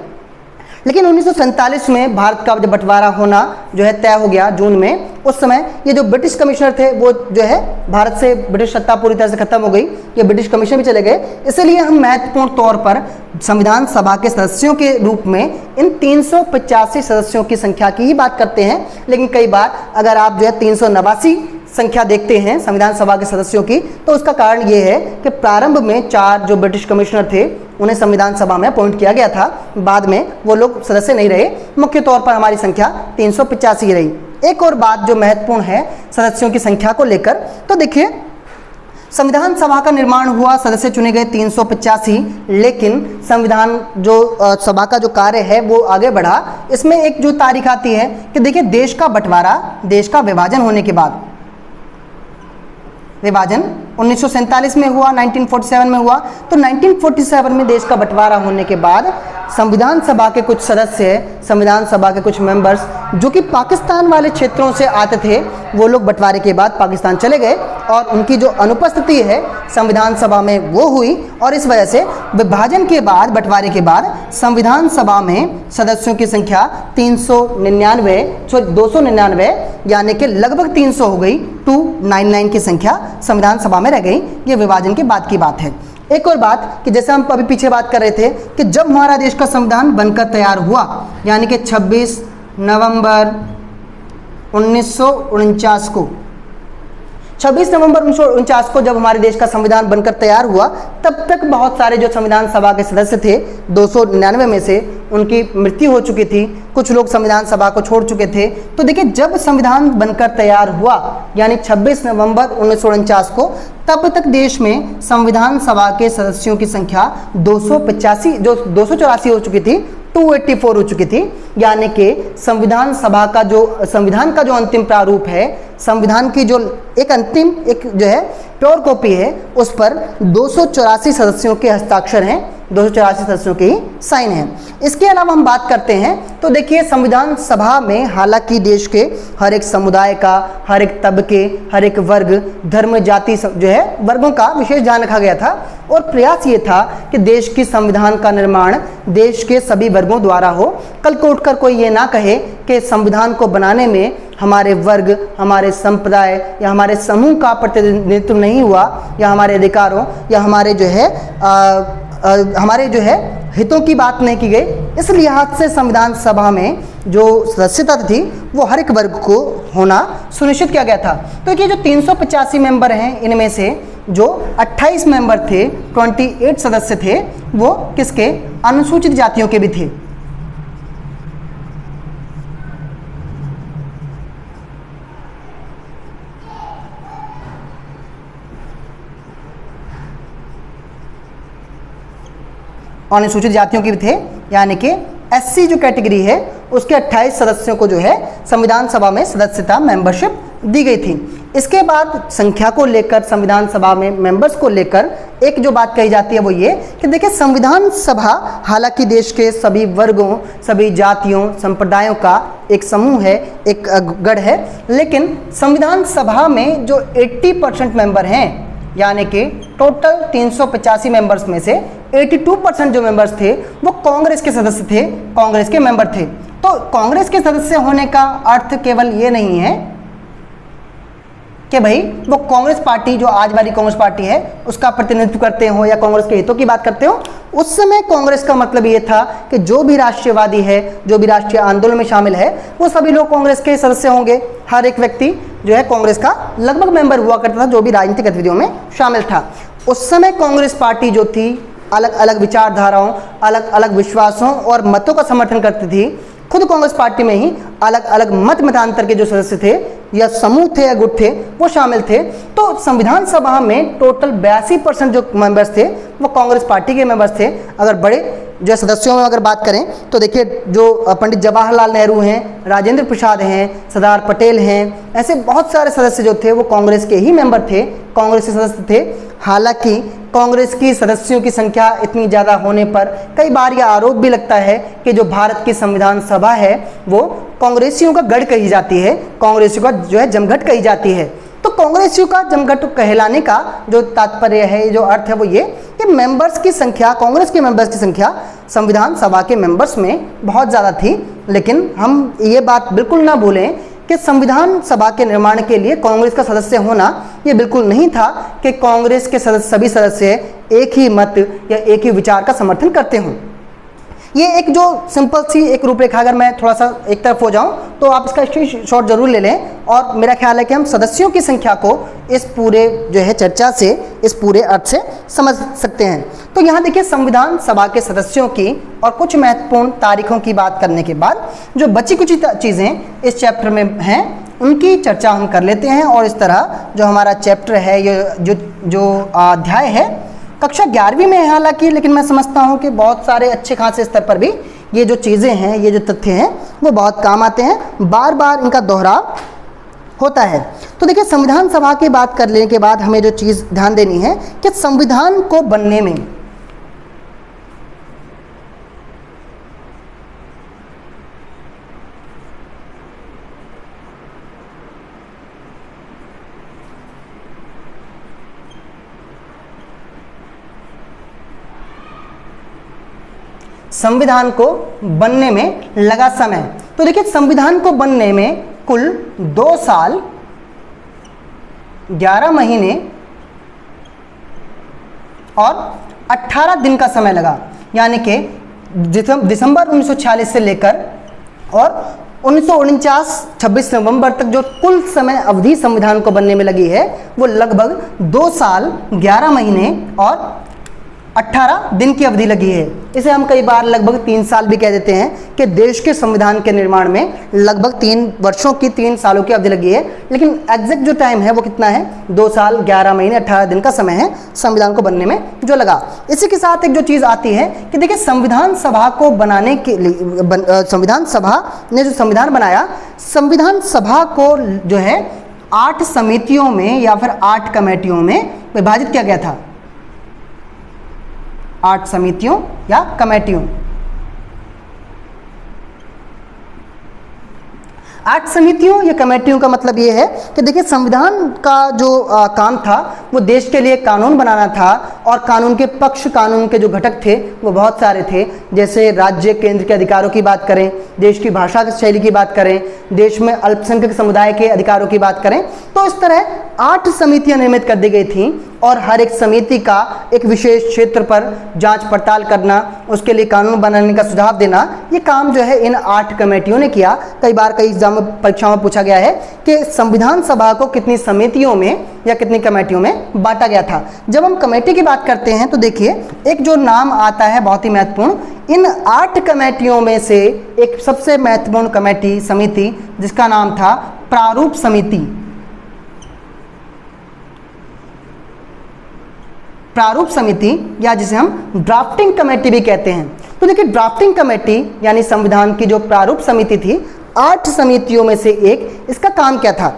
लेकिन 1947 में भारत का जब बंटवारा होना जो है तय हो गया जून में, उस समय ये जो ब्रिटिश कमिश्नर थे वो जो है भारत से, ब्रिटिश सत्ता पूरी तरह से खत्म हो गई, ये ब्रिटिश कमिश्नर भी चले गए। इसलिए हम महत्वपूर्ण तौर पर संविधान सभा के सदस्यों के रूप में इन 385 सदस्यों की संख्या की ही बात करते हैं। लेकिन कई बार अगर आप जो है 389 संख्या देखते हैं संविधान सभा के सदस्यों की, तो उसका कारण ये है कि प्रारंभ में 4 जो ब्रिटिश कमिश्नर थे उन्हें संविधान सभा में अपॉइंट किया गया था, बाद में वो लोग सदस्य नहीं रहे। मुख्य तौर पर हमारी संख्या 385 रही। एक और बात जो महत्वपूर्ण है सदस्यों की संख्या को लेकर, तो देखिए संविधान सभा का निर्माण हुआ, सदस्य चुने गए 385, लेकिन संविधान जो सभा का जो कार्य है वो आगे बढ़ा। इसमें एक जो तारीख आती है कि देखिए देश का बंटवारा, देश का विभाजन होने के बाद, विभाजन 1947 में हुआ, 1947 में हुआ, तो 1947 में देश का बंटवारा होने के बाद संविधान सभा के कुछ सदस्य, संविधान सभा के कुछ मेंबर्स जो कि पाकिस्तान वाले क्षेत्रों से आते थे, वो लोग बंटवारे के बाद पाकिस्तान चले गए और उनकी जो अनुपस्थिति है संविधान सभा में वो हुई, और इस वजह से विभाजन के बाद, बंटवारे के बाद संविधान सभा में सदस्यों की संख्या 299 यानी कि लगभग 300 हो गई, 299 की संख्या संविधान सभा में रह गई। ये विभाजन के बाद की बात है। एक और बात कि जैसे हम अभी पीछे बात कर रहे थे कि जब हमारा देश का संविधान बनकर तैयार हुआ, यानी कि 26 नवंबर 1949 को, 26 नवंबर 1949 को जब हमारे देश का संविधान बनकर तैयार हुआ, तब तक बहुत सारे जो संविधान सभा के सदस्य थे 299 में से उनकी मृत्यु हो चुकी थी, कुछ लोग संविधान सभा को छोड़ चुके थे। तो देखिए जब संविधान बनकर तैयार हुआ यानी 26 नवंबर 1949 को, तब तक देश में संविधान सभा के सदस्यों की संख्या 284 हो चुकी थी, 284 हो चुकी थी। यानी कि संविधान सभा का जो संविधान का जो अंतिम प्रारूप है, संविधान की जो एक अंतिम एक जो है प्योर कॉपी है, उस पर 284 सदस्यों के हस्ताक्षर हैं, 284 सदस्यों के ही साइन हैं। इसके अलावा हम बात करते हैं तो देखिए संविधान सभा में हालांकि देश के हर एक समुदाय का, हर एक तबके, हर एक वर्ग, धर्म, जाति जो है वर्गों का विशेष ध्यान रखा गया था, और प्रयास ये था कि देश की संविधान का निर्माण देश के सभी वर्गों द्वारा हो। कल को उठकर कोई ये ना कहे कि संविधान को बनाने में हमारे वर्ग, हमारे संप्रदाय या हमारे समूह का प्रतिनिधित्व नहीं हुआ, या हमारे अधिकारों या हमारे जो है हमारे जो है हितों की बात नहीं की गई। इस लिहाज से संविधान सभा में जो सदस्यता थी वो हर एक वर्ग को होना सुनिश्चित किया गया था। तो ये जो 385 मेंबर हैं, इनमें से जो 28 मेंबर थे, 28 सदस्य थे, वो किसके? अनुसूचित जातियों के भी थे। अनुसूचित जातियों के भी थे, यानी कि एससी जो कैटेगरी है उसके 28 सदस्यों को जो है संविधान सभा में सदस्यता, मेंबरशिप दी गई थी। इसके बाद संख्या को लेकर, संविधान सभा में मेंबर्स को लेकर एक जो बात कही जाती है वो ये कि देखिए संविधान सभा हालांकि देश के सभी वर्गों, सभी जातियों, संप्रदायों का एक समूह है, एक गढ़ है, लेकिन संविधान सभा में जो 80% मेंबर हैं, यानी कि टोटल 385 मेंबर्स में से 82% जो मेंबर्स थे वो कांग्रेस के सदस्य थे, कांग्रेस के मेंबर थे। तो कांग्रेस के सदस्य होने का अर्थ केवल ये नहीं है कि भाई वो कांग्रेस पार्टी, जो आज वाली कांग्रेस पार्टी है, उसका प्रतिनिधित्व करते हो या कांग्रेस के हितों की बात करते हो। उस समय कांग्रेस का मतलब ये था कि जो भी राष्ट्रीयवादी है, जो भी राष्ट्रीय आंदोलन में शामिल है, वो सभी लोग कांग्रेस के सदस्य होंगे। हर एक व्यक्ति जो है कांग्रेस का लगभग मेंबर हुआ करता था, जो भी राजनीतिक गतिविधियों में शामिल था। उस समय कांग्रेस पार्टी जो थी अलग अलग विचारधाराओं, अलग अलग विश्वासों और मतों का समर्थन करती थी। खुद कांग्रेस पार्टी में ही अलग अलग मतांतर के जो सदस्य थे या समूह थे या गुट थे वो शामिल थे। तो संविधान सभा में टोटल 82% जो मेंबर्स थे वो कांग्रेस पार्टी के मेंबर्स थे। अगर बड़े जो सदस्यों में अगर बात करें तो देखिए जो पंडित जवाहरलाल नेहरू हैं, राजेंद्र प्रसाद हैं, सरदार पटेल हैं, ऐसे बहुत सारे सदस्य जो थे वो कांग्रेस के ही मेंबर थे, कांग्रेस के सदस्य थे। हालांकि कांग्रेस की सदस्यों की संख्या इतनी ज़्यादा होने पर कई बार यह आरोप भी लगता है कि जो भारत की संविधान सभा है वो कांग्रेसियों का गढ़ कही जाती है, कांग्रेसियों का जो है जमघट कही जाती है। तो कांग्रेसियों का जमघट कहलाने का जो तात्पर्य है, जो अर्थ है वो ये कि मेंबर्स की संख्या, कांग्रेस के मेंबर्स की संख्या संविधान सभा के मेंबर्स में बहुत ज़्यादा थी। लेकिन हम ये बात बिल्कुल ना भूलें कि संविधान सभा के निर्माण के लिए कांग्रेस का सदस्य होना ये बिल्कुल नहीं था कि कांग्रेस के सभी सदस्य एक ही मत या एक ही विचार का समर्थन करते हों। ये एक जो सिंपल सी एक रूपरेखा, अगर मैं थोड़ा सा एक तरफ हो जाऊं तो आप इसका स्क्रीनशॉट जरूर ले लें, और मेरा ख्याल है कि हम सदस्यों की संख्या को इस पूरे जो है चर्चा से, इस पूरे अर्थ से समझ सकते हैं। तो यहाँ देखिए संविधान सभा के सदस्यों की और कुछ महत्वपूर्ण तारीखों की बात करने के बाद जो बची कुछ चीज़ें इस चैप्टर में हैं उनकी चर्चा हम कर लेते हैं। और इस तरह जो हमारा चैप्टर है, ये जो अध्याय है कक्षा 11वीं में है हालांकि, लेकिन मैं समझता हूँ कि बहुत सारे अच्छे खासे स्तर पर भी ये जो चीज़ें हैं, ये जो तथ्य हैं वो बहुत काम आते हैं, बार बार इनका दोहराव होता है। तो देखिए संविधान सभा की बात कर लेने के बाद हमें जो चीज़ ध्यान देनी है कि संविधान को बनने में संविधान को बनने में लगा समय। तो देखिए संविधान को बनने में कुल 2 साल 11 महीने और 18 दिन का समय लगा, यानी कि दिसंबर 1946 से लेकर और 1949 26 नवंबर तक जो कुल समय अवधि संविधान को बनने में लगी है वो लगभग 2 साल 11 महीने और 18 दिन की अवधि लगी है। इसे हम कई बार लगभग 3 साल भी कह देते हैं कि देश के संविधान के निर्माण में लगभग 3 वर्षों की 3 सालों की अवधि लगी है, लेकिन एग्जैक्ट जो टाइम है वो कितना है, 2 साल 11 महीने 18 दिन का समय है संविधान को बनने में जो लगा। इसी के साथ एक जो चीज़ आती है कि देखिए संविधान सभा को बनाने के लिए संविधान सभा ने जो संविधान बनाया, संविधान सभा को जो है 8 समितियों में या फिर 8 कमेटियों में विभाजित किया गया था, 8 समितियों या कमेटियों। 8 समितियों या कमेटियों का मतलब ये है कि देखिए संविधान का जो काम था वो देश के लिए कानून बनाना था, और कानून के पक्ष, कानून के जो घटक थे वो बहुत सारे थे, जैसे राज्य केंद्र के अधिकारों की बात करें, देश की भाषा शैली की बात करें, देश में अल्पसंख्यक समुदाय के अधिकारों की बात करें। तो इस तरह 8 समितियां निर्मित कर दी गई थीं, और हर एक समिति का एक विशेष क्षेत्र पर जांच पड़ताल करना, उसके लिए कानून बनाने का सुझाव देना, ये काम जो है इन 8 कमेटियों ने किया। कई बार कई एग्जाम परीक्षाओं में पूछा गया है कि संविधान सभा को कितनी समितियों में या कितनी कमेटियों में बांटा गया था। जब हम कमेटी की बात करते हैं तो देखिए एक जो नाम आता है बहुत ही महत्वपूर्ण, इन 8 कमेटियों में से एक सबसे महत्वपूर्ण कमेटी समिति जिसका नाम था प्रारूप समिति। प्रारूप समिति या जिसे हम ड्राफ्टिंग कमेटी भी कहते हैं। तो देखिए ड्राफ्टिंग कमेटी यानी संविधान की जो प्रारूप समिति थी, 8 समितियों में से एक, इसका काम क्या था?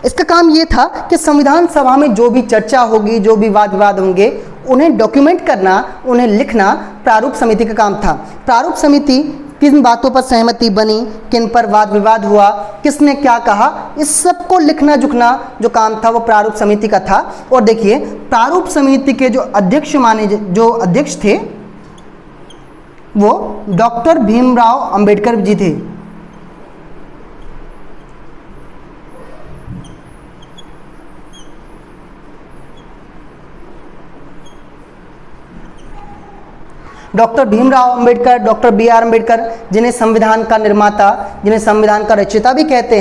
इसका काम ये था कि संविधान सभा में जो भी चर्चा होगी, जो भी वाद विवाद होंगे, उन्हें डॉक्यूमेंट करना, उन्हें लिखना प्रारूप समिति का काम था। प्रारूप समिति किन बातों पर सहमति बनी, किन पर वाद विवाद हुआ, किसने क्या कहा, इस सब को लिखना जुखना जो काम था वो प्रारूप समिति का था। और देखिए प्रारूप समिति के जो अध्यक्ष थे वो डॉक्टर भीमराव अंबेडकर जी थे। Doctor Bhimrao Ambedkar, doctor BR Ambedkar, जिन्हें संविधान का निर्माता, जिन्हें संविधान का रचयिता भी कहते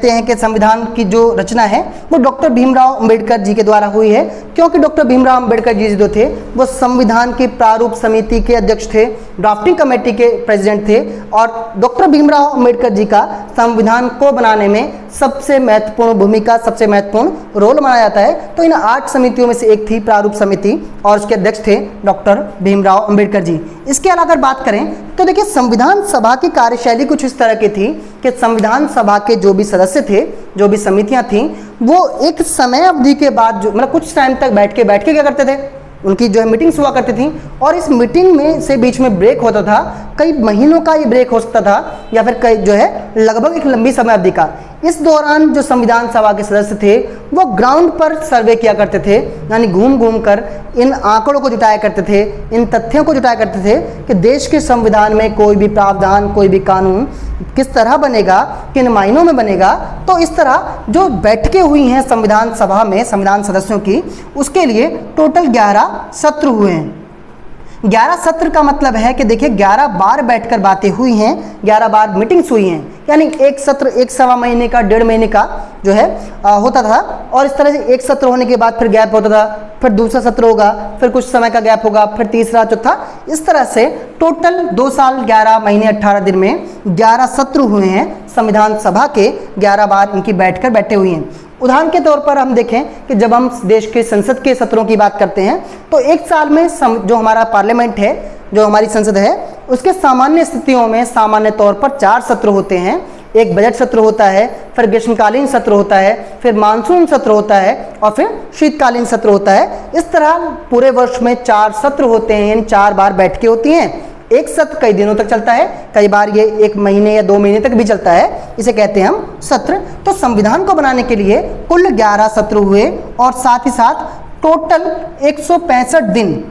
हैं कि संविधान की जो रचना है वो डॉक्टर भीमराव अंबेडकर जी के द्वारा हुई है, क्योंकि डॉक्टर भीमराव अंबेडकर जी जो थे वो संविधान की प्रारूप समिति के अध्यक्ष थे, ड्राफ्टिंग कमेटी के प्रेसिडेंट थे, और डॉक्टर भीमराव अंबेडकर जी का संविधान को बनाने में सबसे महत्वपूर्ण भूमिका, सबसे महत्वपूर्ण रोल माना जाता है। तो इन 8 समितियों में से एक थी प्रारूप समिति और उसके अध्यक्ष थे डॉक्टर भीमराव अंबेडकर जी। इसके अलावा अगर बात करें तो देखिए संविधान सभा की कार्यशैली कुछ इस तरह की थी कि संविधान सभा के जो भी सदस्य थे, जो भी समितियां थीं, वो एक समय अवधि के बाद जो मतलब कुछ टाइम तक बैठ के क्या करते थे, उनकी जो है मीटिंग्स हुआ करती थी, और इस मीटिंग में से बीच में ब्रेक होता था, कई महीनों का ये ब्रेक हो सकता था या फिर कई जो है लगभग एक लंबी समय अवधि का। इस दौरान जो संविधान सभा के सदस्य थे वो ग्राउंड पर सर्वे किया करते थे, यानी घूम घूम कर इन आंकड़ों को जुटाया करते थे, इन तथ्यों को जुटाया करते थे कि देश के संविधान में कोई भी प्रावधान, कोई भी कानून किस तरह बनेगा, किन मायनों में बनेगा। तो इस तरह जो बैठकें हुई हैं संविधान सभा में संविधान सदस्यों की, उसके लिए टोटल 11 सत्र हुए हैं। 11 सत्र का मतलब है कि देखिए 11 बार बैठकर बातें हुई हैं, 11 बार मीटिंग्स हुई हैं, यानी एक सत्र एक सवा महीने का, 1.5 महीने का जो है होता था। और इस तरह से एक सत्र होने के बाद फिर गैप होता था, फिर दूसरा सत्र होगा, फिर कुछ समय का गैप होगा, फिर तीसरा, चौथा, इस तरह से टोटल 2 साल 11 महीने 18 दिन में 11 सत्र हुए हैं। संविधान सभा के 11 बार इनकी बैठे हुई हैं। उदाहरण के तौर पर हम देखें कि जब हम देश के संसद के सत्रों की बात करते हैं तो एक साल में जो हमारा पार्लियामेंट है, जो हमारी संसद है, उसके सामान्य स्थितियों में सामान्य तौर पर 4 सत्र होते हैं। एक बजट सत्र होता है, फिर ग्रीष्मकालीन सत्र होता है, फिर मानसून सत्र होता है और फिर शीतकालीन सत्र होता है। इस तरह पूरे वर्ष में 4 सत्र होते हैं, यानी 4 बार बैठकें होती हैं। एक सत्र कई दिनों तक चलता है, कई बार ये 1 महीने या 2 महीने तक भी चलता है, इसे कहते हैं हम सत्र। तो संविधान को बनाने के लिए कुल 11 सत्र हुए और साथ ही साथ टोटल 165 दिन,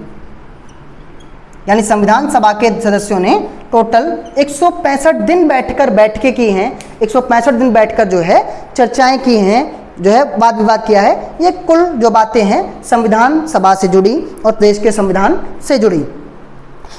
यानी संविधान सभा के सदस्यों ने टोटल 165 दिन बैठकर बैठकें की हैं, 165 दिन बैठकर जो है चर्चाएं की हैं, जो है वाद विवाद किया है। ये कुल जो बातें हैं संविधान सभा से जुड़ी और देश के संविधान से जुड़ी।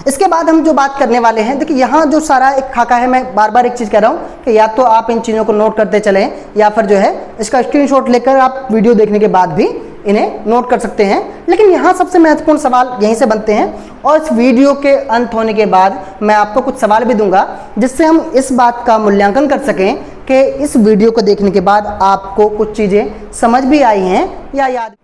इसके बाद हम जो बात करने वाले हैं, देखिए यहाँ जो सारा एक खाका है, मैं बार बार एक चीज़ कह रहा हूँ कि या तो आप इन चीज़ों को नोट करते चलें या फिर जो है इसका स्क्रीनशॉट लेकर आप वीडियो देखने के बाद भी इन्हें नोट कर सकते हैं। लेकिन यहाँ सबसे महत्वपूर्ण सवाल यहीं से बनते हैं और इस वीडियो के अंत होने के बाद मैं आपको कुछ सवाल भी दूंगा जिससे हम इस बात का मूल्यांकन कर सकें कि इस वीडियो को देखने के बाद आपको कुछ चीज़ें समझ भी आई हैं या याद।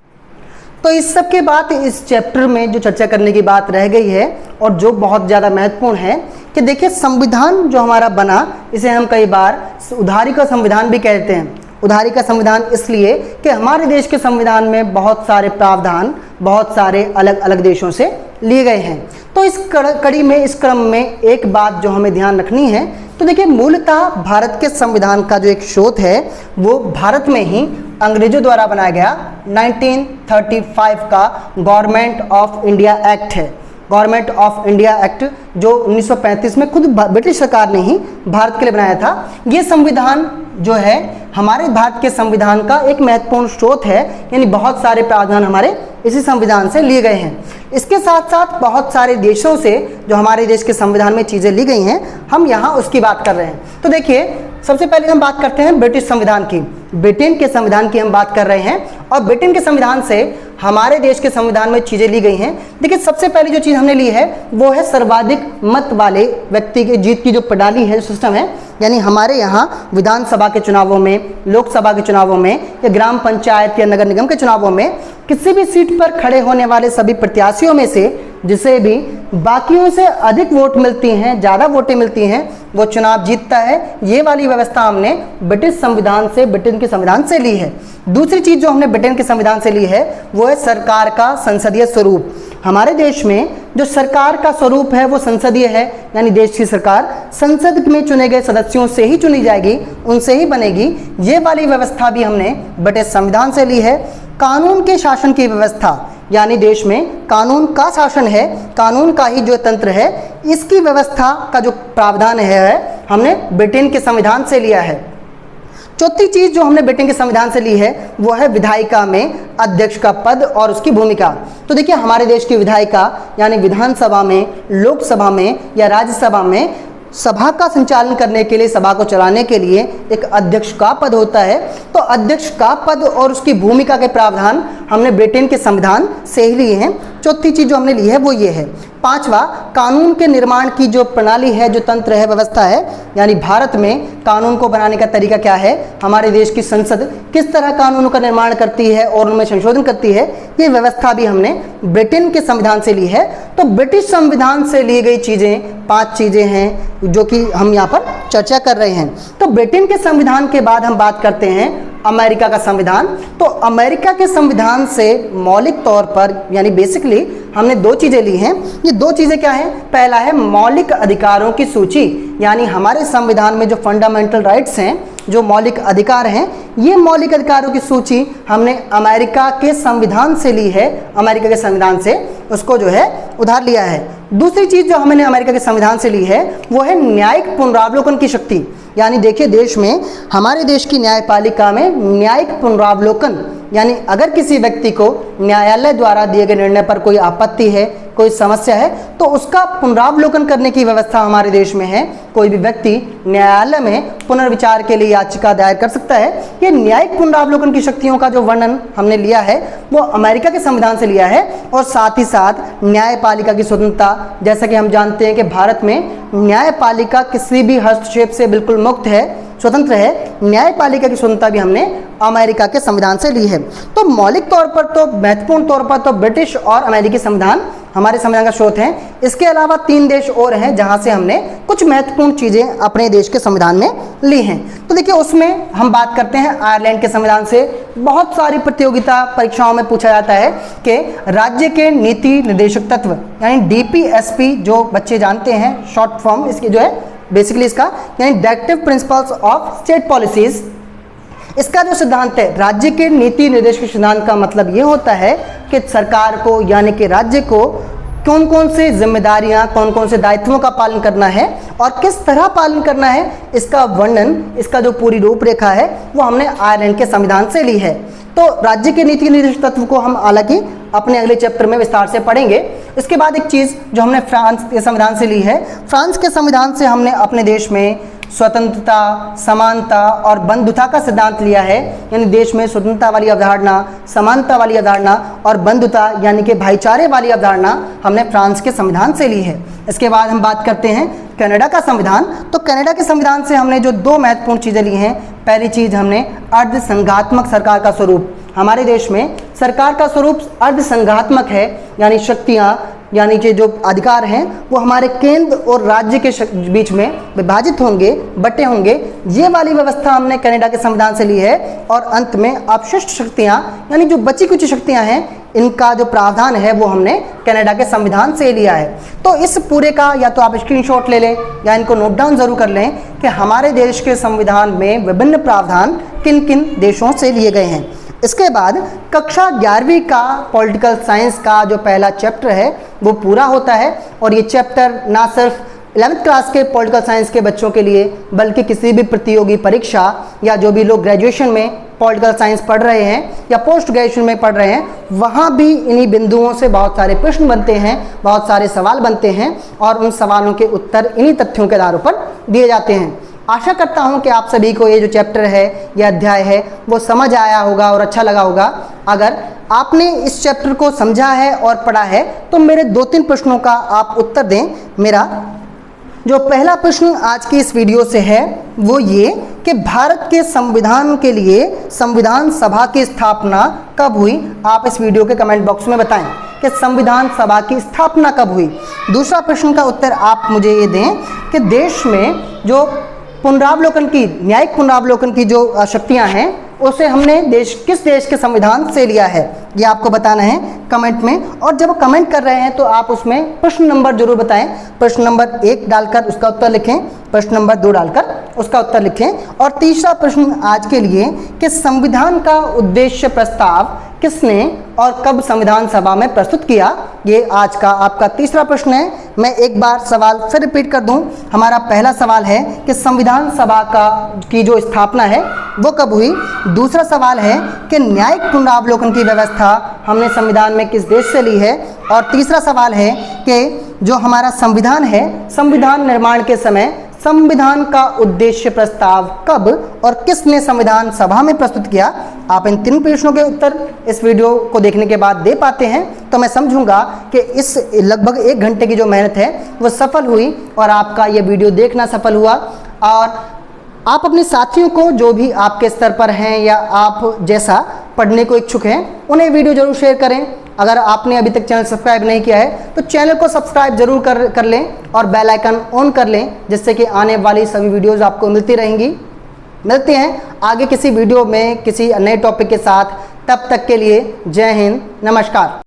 तो इस सब के बाद इस चैप्टर में जो चर्चा करने की बात रह गई है और जो बहुत ज़्यादा महत्वपूर्ण है कि देखिए संविधान जो हमारा बना, इसे हम कई बार उधारी का संविधान भी कहते हैं। उधारी का संविधान इसलिए कि हमारे देश के संविधान में बहुत सारे प्रावधान बहुत सारे अलग अलग देशों से लिए गए हैं। तो इस कड़ी में, इस क्रम में एक बात जो हमें ध्यान रखनी है, तो देखिए मूलतः भारत के संविधान का जो एक स्रोत है वो भारत में ही अंग्रेजों द्वारा बनाया गया 1935 का गवर्नमेंट ऑफ इंडिया एक्ट है। गवर्नमेंट ऑफ इंडिया एक्ट जो 1935 में खुद ब्रिटिश सरकार ने ही भारत के लिए बनाया था। ये संविधान जो है हमारे भारत के संविधान का एक महत्वपूर्ण स्रोत है, यानी बहुत सारे प्रावधान हमारे इसी संविधान से लिए गए हैं। इसके साथ साथ बहुत सारे देशों से जो हमारे देश के संविधान में चीज़ें ली गई हैं, हम यहाँ उसकी बात कर रहे हैं। तो देखिए सबसे पहले हम बात करते हैं ब्रिटिश संविधान की, ब्रिटेन के संविधान की हम बात कर रहे हैं और ब्रिटेन के संविधान से हमारे देश के संविधान में चीज़ें ली गई हैं। देखिए सबसे पहली जो चीज़ हमने ली है वो है सर्वाधिक मत वाले व्यक्ति की जीत की जो प्रणाली है, जो सिस्टम है, यानी हमारे यहाँ विधानसभा के चुनावों में, लोकसभा के चुनावों में या ग्राम पंचायत या नगर निगम के चुनावों में किसी भी सीट पर खड़े होने वाले सभी प्रत्याशियों में से जिसे भी बाकियों से अधिक वोट मिलती हैं, ज़्यादा वोटें मिलती हैं, वो चुनाव जीतता है। ये वाली व्यवस्था हमने ब्रिटिश संविधान से, ब्रिटेन के संविधान से ली है। दूसरी चीज़ जो हमने ब्रिटेन के संविधान से ली है वो है सरकार का संसदीय स्वरूप। हमारे देश में जो सरकार का स्वरूप है वो संसदीय है, यानी देश की सरकार संसद में चुने गए सदस्यों से ही चुनी जाएगी, उनसे ही बनेगी। ये वाली व्यवस्था भी हमने ब्रिटिश संविधान से ली है। कानून के शासन की व्यवस्था, यानी देश में कानून का शासन है, कानून का ही जो तंत्र है, इसकी व्यवस्था का जो प्रावधान है हमने ब्रिटेन के संविधान से लिया है। चौथी चीज़ जो हमने ब्रिटेन के संविधान से ली है वो है विधायिका में अध्यक्ष का पद और उसकी भूमिका। तो देखिए हमारे देश की विधायिका यानी विधानसभा में, लोकसभा में या राज्यसभा में सभा का संचालन करने के लिए, सभा को चलाने के लिए एक अध्यक्ष का पद होता है। तो अध्यक्ष का पद और उसकी भूमिका के प्रावधान हमने ब्रिटेन के संविधान से ही लिए हैं। चौथी चीज़ जो हमने ली है वो ये है। पांचवा, कानून के निर्माण की जो प्रणाली है, जो तंत्र है, व्यवस्था है, यानी भारत में कानून को बनाने का तरीका क्या है, हमारे देश की संसद किस तरह कानूनों का निर्माण करती है और उनमें संशोधन करती है, ये व्यवस्था भी हमने ब्रिटेन के संविधान से ली है। तो ब्रिटिश संविधान से ली गई चीज़ें 5 चीज़ें हैं जो कि हम यहाँ पर चर्चा कर रहे हैं। तो ब्रिटेन के संविधान के बाद हम बात करते हैं अमेरिका का संविधान। तो अमेरिका के संविधान से मौलिक तौर पर, यानी बेसिकली हमने 2 चीज़ें ली हैं। ये 2 चीज़ें क्या हैं? पहला है मौलिक अधिकारों की सूची, यानी हमारे संविधान में जो फंडामेंटल राइट्स हैं, जो मौलिक अधिकार हैं, ये मौलिक अधिकारों की सूची हमने अमेरिका के संविधान से ली है। अमेरिका के संविधान से उसको जो है उधार लिया है। दूसरी चीज़ जो हमने अमेरिका के संविधान से ली है वो है न्यायिक पुनरावलोकन की शक्ति। यानी देखिए देश में, हमारे देश की न्यायपालिका में न्यायिक पुनरावलोकन, यानी अगर किसी व्यक्ति को न्यायालय द्वारा दिए गए निर्णय पर कोई आपत्ति है कोई समस्या है तो उसका पुनरावलोकन करने की व्यवस्था हमारे देश में है। कोई भी व्यक्ति न्यायालय में पुनर्विचार के लिए याचिका दायर कर सकता है। ये न्यायिक पुनरावलोकन की शक्तियों का जो वर्णन हमने लिया है वो अमेरिका के संविधान से लिया है, और साथ ही साथ न्यायपालिका की स्वतंत्रता, जैसा कि हम जानते हैं कि भारत में न्यायपालिका किसी भी हस्तक्षेप से बिल्कुल मुक्त है, स्वतंत्र है। न्यायपालिका की स्वतंत्रता भी हमने अमेरिका के संविधान से ली है। तो मौलिक तौर पर तो महत्वपूर्ण तौर पर तो ब्रिटिश और अमेरिकी संविधान हमारे संविधान का स्रोत हैं। इसके अलावा 3 देश और हैं जहां से हमने कुछ महत्वपूर्ण चीज़ें अपने देश के संविधान में ली हैं। तो देखिए, उसमें हम बात करते हैं आयरलैंड के संविधान से। बहुत सारी प्रतियोगिता परीक्षाओं में पूछा जाता है कि राज्य के नीति निर्देशक तत्व यानी DPSP, जो बच्चे जानते हैं शॉर्ट फॉर्म इसकी जो है बेसिकली इसका, यानी directive principles of state policies, इसका जो सिद्धांत है राज्य के नीति निर्देशक सिद्धांत का मतलब ये होता है कि सरकार को यानी कि राज्य को कौन कौन से जिम्मेदारियां, कौन कौन से दायित्वों का पालन करना है और किस तरह पालन करना है, इसका वर्णन, इसका जो पूरी रूपरेखा है वो हमने आयरलैंड के संविधान से ली है। तो राज्य के नीति निर्देशक तत्व को हम हालांकि अपने अगले चैप्टर में विस्तार से पढ़ेंगे। इसके बाद एक चीज़ जो हमने फ्रांस के संविधान से ली है, फ्रांस के संविधान से हमने अपने देश में स्वतंत्रता, समानता और बंधुता का सिद्धांत लिया है। यानी देश में स्वतंत्रता वाली अवधारणा, समानता वाली अवधारणा और बंधुता यानी कि भाईचारे वाली अवधारणा हमने फ्रांस के संविधान से ली है। इसके बाद हम बात करते हैं कनाडा का संविधान। तो कनाडा के संविधान से हमने जो 2 महत्वपूर्ण चीज़ें ली हैं, पहली चीज़ हमने अर्धसंघात्मक सरकार का स्वरूप। हमारे देश में सरकार का स्वरूप अर्धसंघात्मक है, यानी शक्तियाँ यानी कि जो अधिकार हैं वो हमारे केंद्र और राज्य के बीच में विभाजित होंगे, बटे होंगे। ये वाली व्यवस्था हमने कनाडा के संविधान से ली है। और अंत में अपशिष्ट शक्तियाँ यानी जो बची कुची शक्तियाँ हैं, इनका जो प्रावधान है वो हमने कनाडा के संविधान से लिया है। तो इस पूरे का या तो आप स्क्रीनशॉट ले लें या इनको नोट डाउन जरूर कर लें कि हमारे देश के संविधान में विभिन्न प्रावधान किन किन देशों से लिए गए हैं। इसके बाद कक्षा 11वीं का पॉलिटिकल साइंस का जो पहला चैप्टर है वो पूरा होता है। और ये चैप्टर ना सिर्फ 11th क्लास के पॉलिटिकल साइंस के बच्चों के लिए बल्कि किसी भी प्रतियोगी परीक्षा या जो भी लोग ग्रेजुएशन में पॉलिटिकल साइंस पढ़ रहे हैं या पोस्ट ग्रेजुएशन में पढ़ रहे हैं, वहाँ भी इन्हीं बिंदुओं से बहुत सारे प्रश्न बनते हैं, बहुत सारे सवाल बनते हैं और उन सवालों के उत्तर इन्हीं तथ्यों के आधार पर दिए जाते हैं। आशा करता हूं कि आप सभी को ये जो चैप्टर है, यह अध्याय है, वो समझ आया होगा और अच्छा लगा होगा। अगर आपने इस चैप्टर को समझा है और पढ़ा है तो मेरे 2-3 प्रश्नों का आप उत्तर दें। मेरा जो पहला प्रश्न आज की इस वीडियो से है वो ये कि भारत के संविधान के लिए संविधान सभा की स्थापना कब हुई। आप इस वीडियो के कमेंट बॉक्स में बताएं कि संविधान सभा की स्थापना कब हुई। दूसरा प्रश्न का उत्तर आप मुझे ये दें कि देश में जो पुनरावलोकन की, न्यायिक पुनरावलोकन की जो शक्तियां हैं उसे हमने किस देश के संविधान से लिया है, ये आपको बताना है कमेंट में। और जब कमेंट कर रहे हैं तो आप उसमें प्रश्न नंबर जरूर बताएं। प्रश्न नंबर 1 डालकर उसका उत्तर लिखें, प्रश्न नंबर 2 डालकर उसका उत्तर लिखें। और तीसरा प्रश्न आज के लिए कि संविधान का उद्देश्य प्रस्ताव किसने और कब संविधान सभा में प्रस्तुत किया, ये आज का आपका तीसरा प्रश्न है। मैं एक बार सवाल फिर रिपीट कर दूं। हमारा पहला सवाल है कि संविधान सभा की जो स्थापना है वो कब हुई। दूसरा सवाल है कि न्यायिक पुनरावलोकन की व्यवस्था हमने संविधान में किस देश से ली है। और तीसरा सवाल है कि जो हमारा संविधान है, संविधान निर्माण के समय संविधान का उद्देश्य प्रस्ताव कब और किसने संविधान सभा में प्रस्तुत किया। आप इन 3 प्रश्नों के उत्तर इस वीडियो को देखने के बाद दे पाते हैं तो मैं समझूंगा कि इस लगभग 1 घंटे की जो मेहनत है वो सफल हुई और आपका ये वीडियो देखना सफल हुआ। और आप अपने साथियों को, जो भी आपके स्तर पर हैं या आप जैसा पढ़ने को इच्छुक हैं, उन्हें वीडियो जरूर शेयर करें। अगर आपने अभी तक चैनल सब्सक्राइब नहीं किया है तो चैनल को सब्सक्राइब जरूर कर लें और बेल आइकन ऑन कर लें, जिससे कि आने वाली सभी वीडियोस आपको मिलती रहेंगी। मिलते हैं आगे किसी वीडियो में किसी नए टॉपिक के साथ। तब तक के लिए जय हिंद, नमस्कार।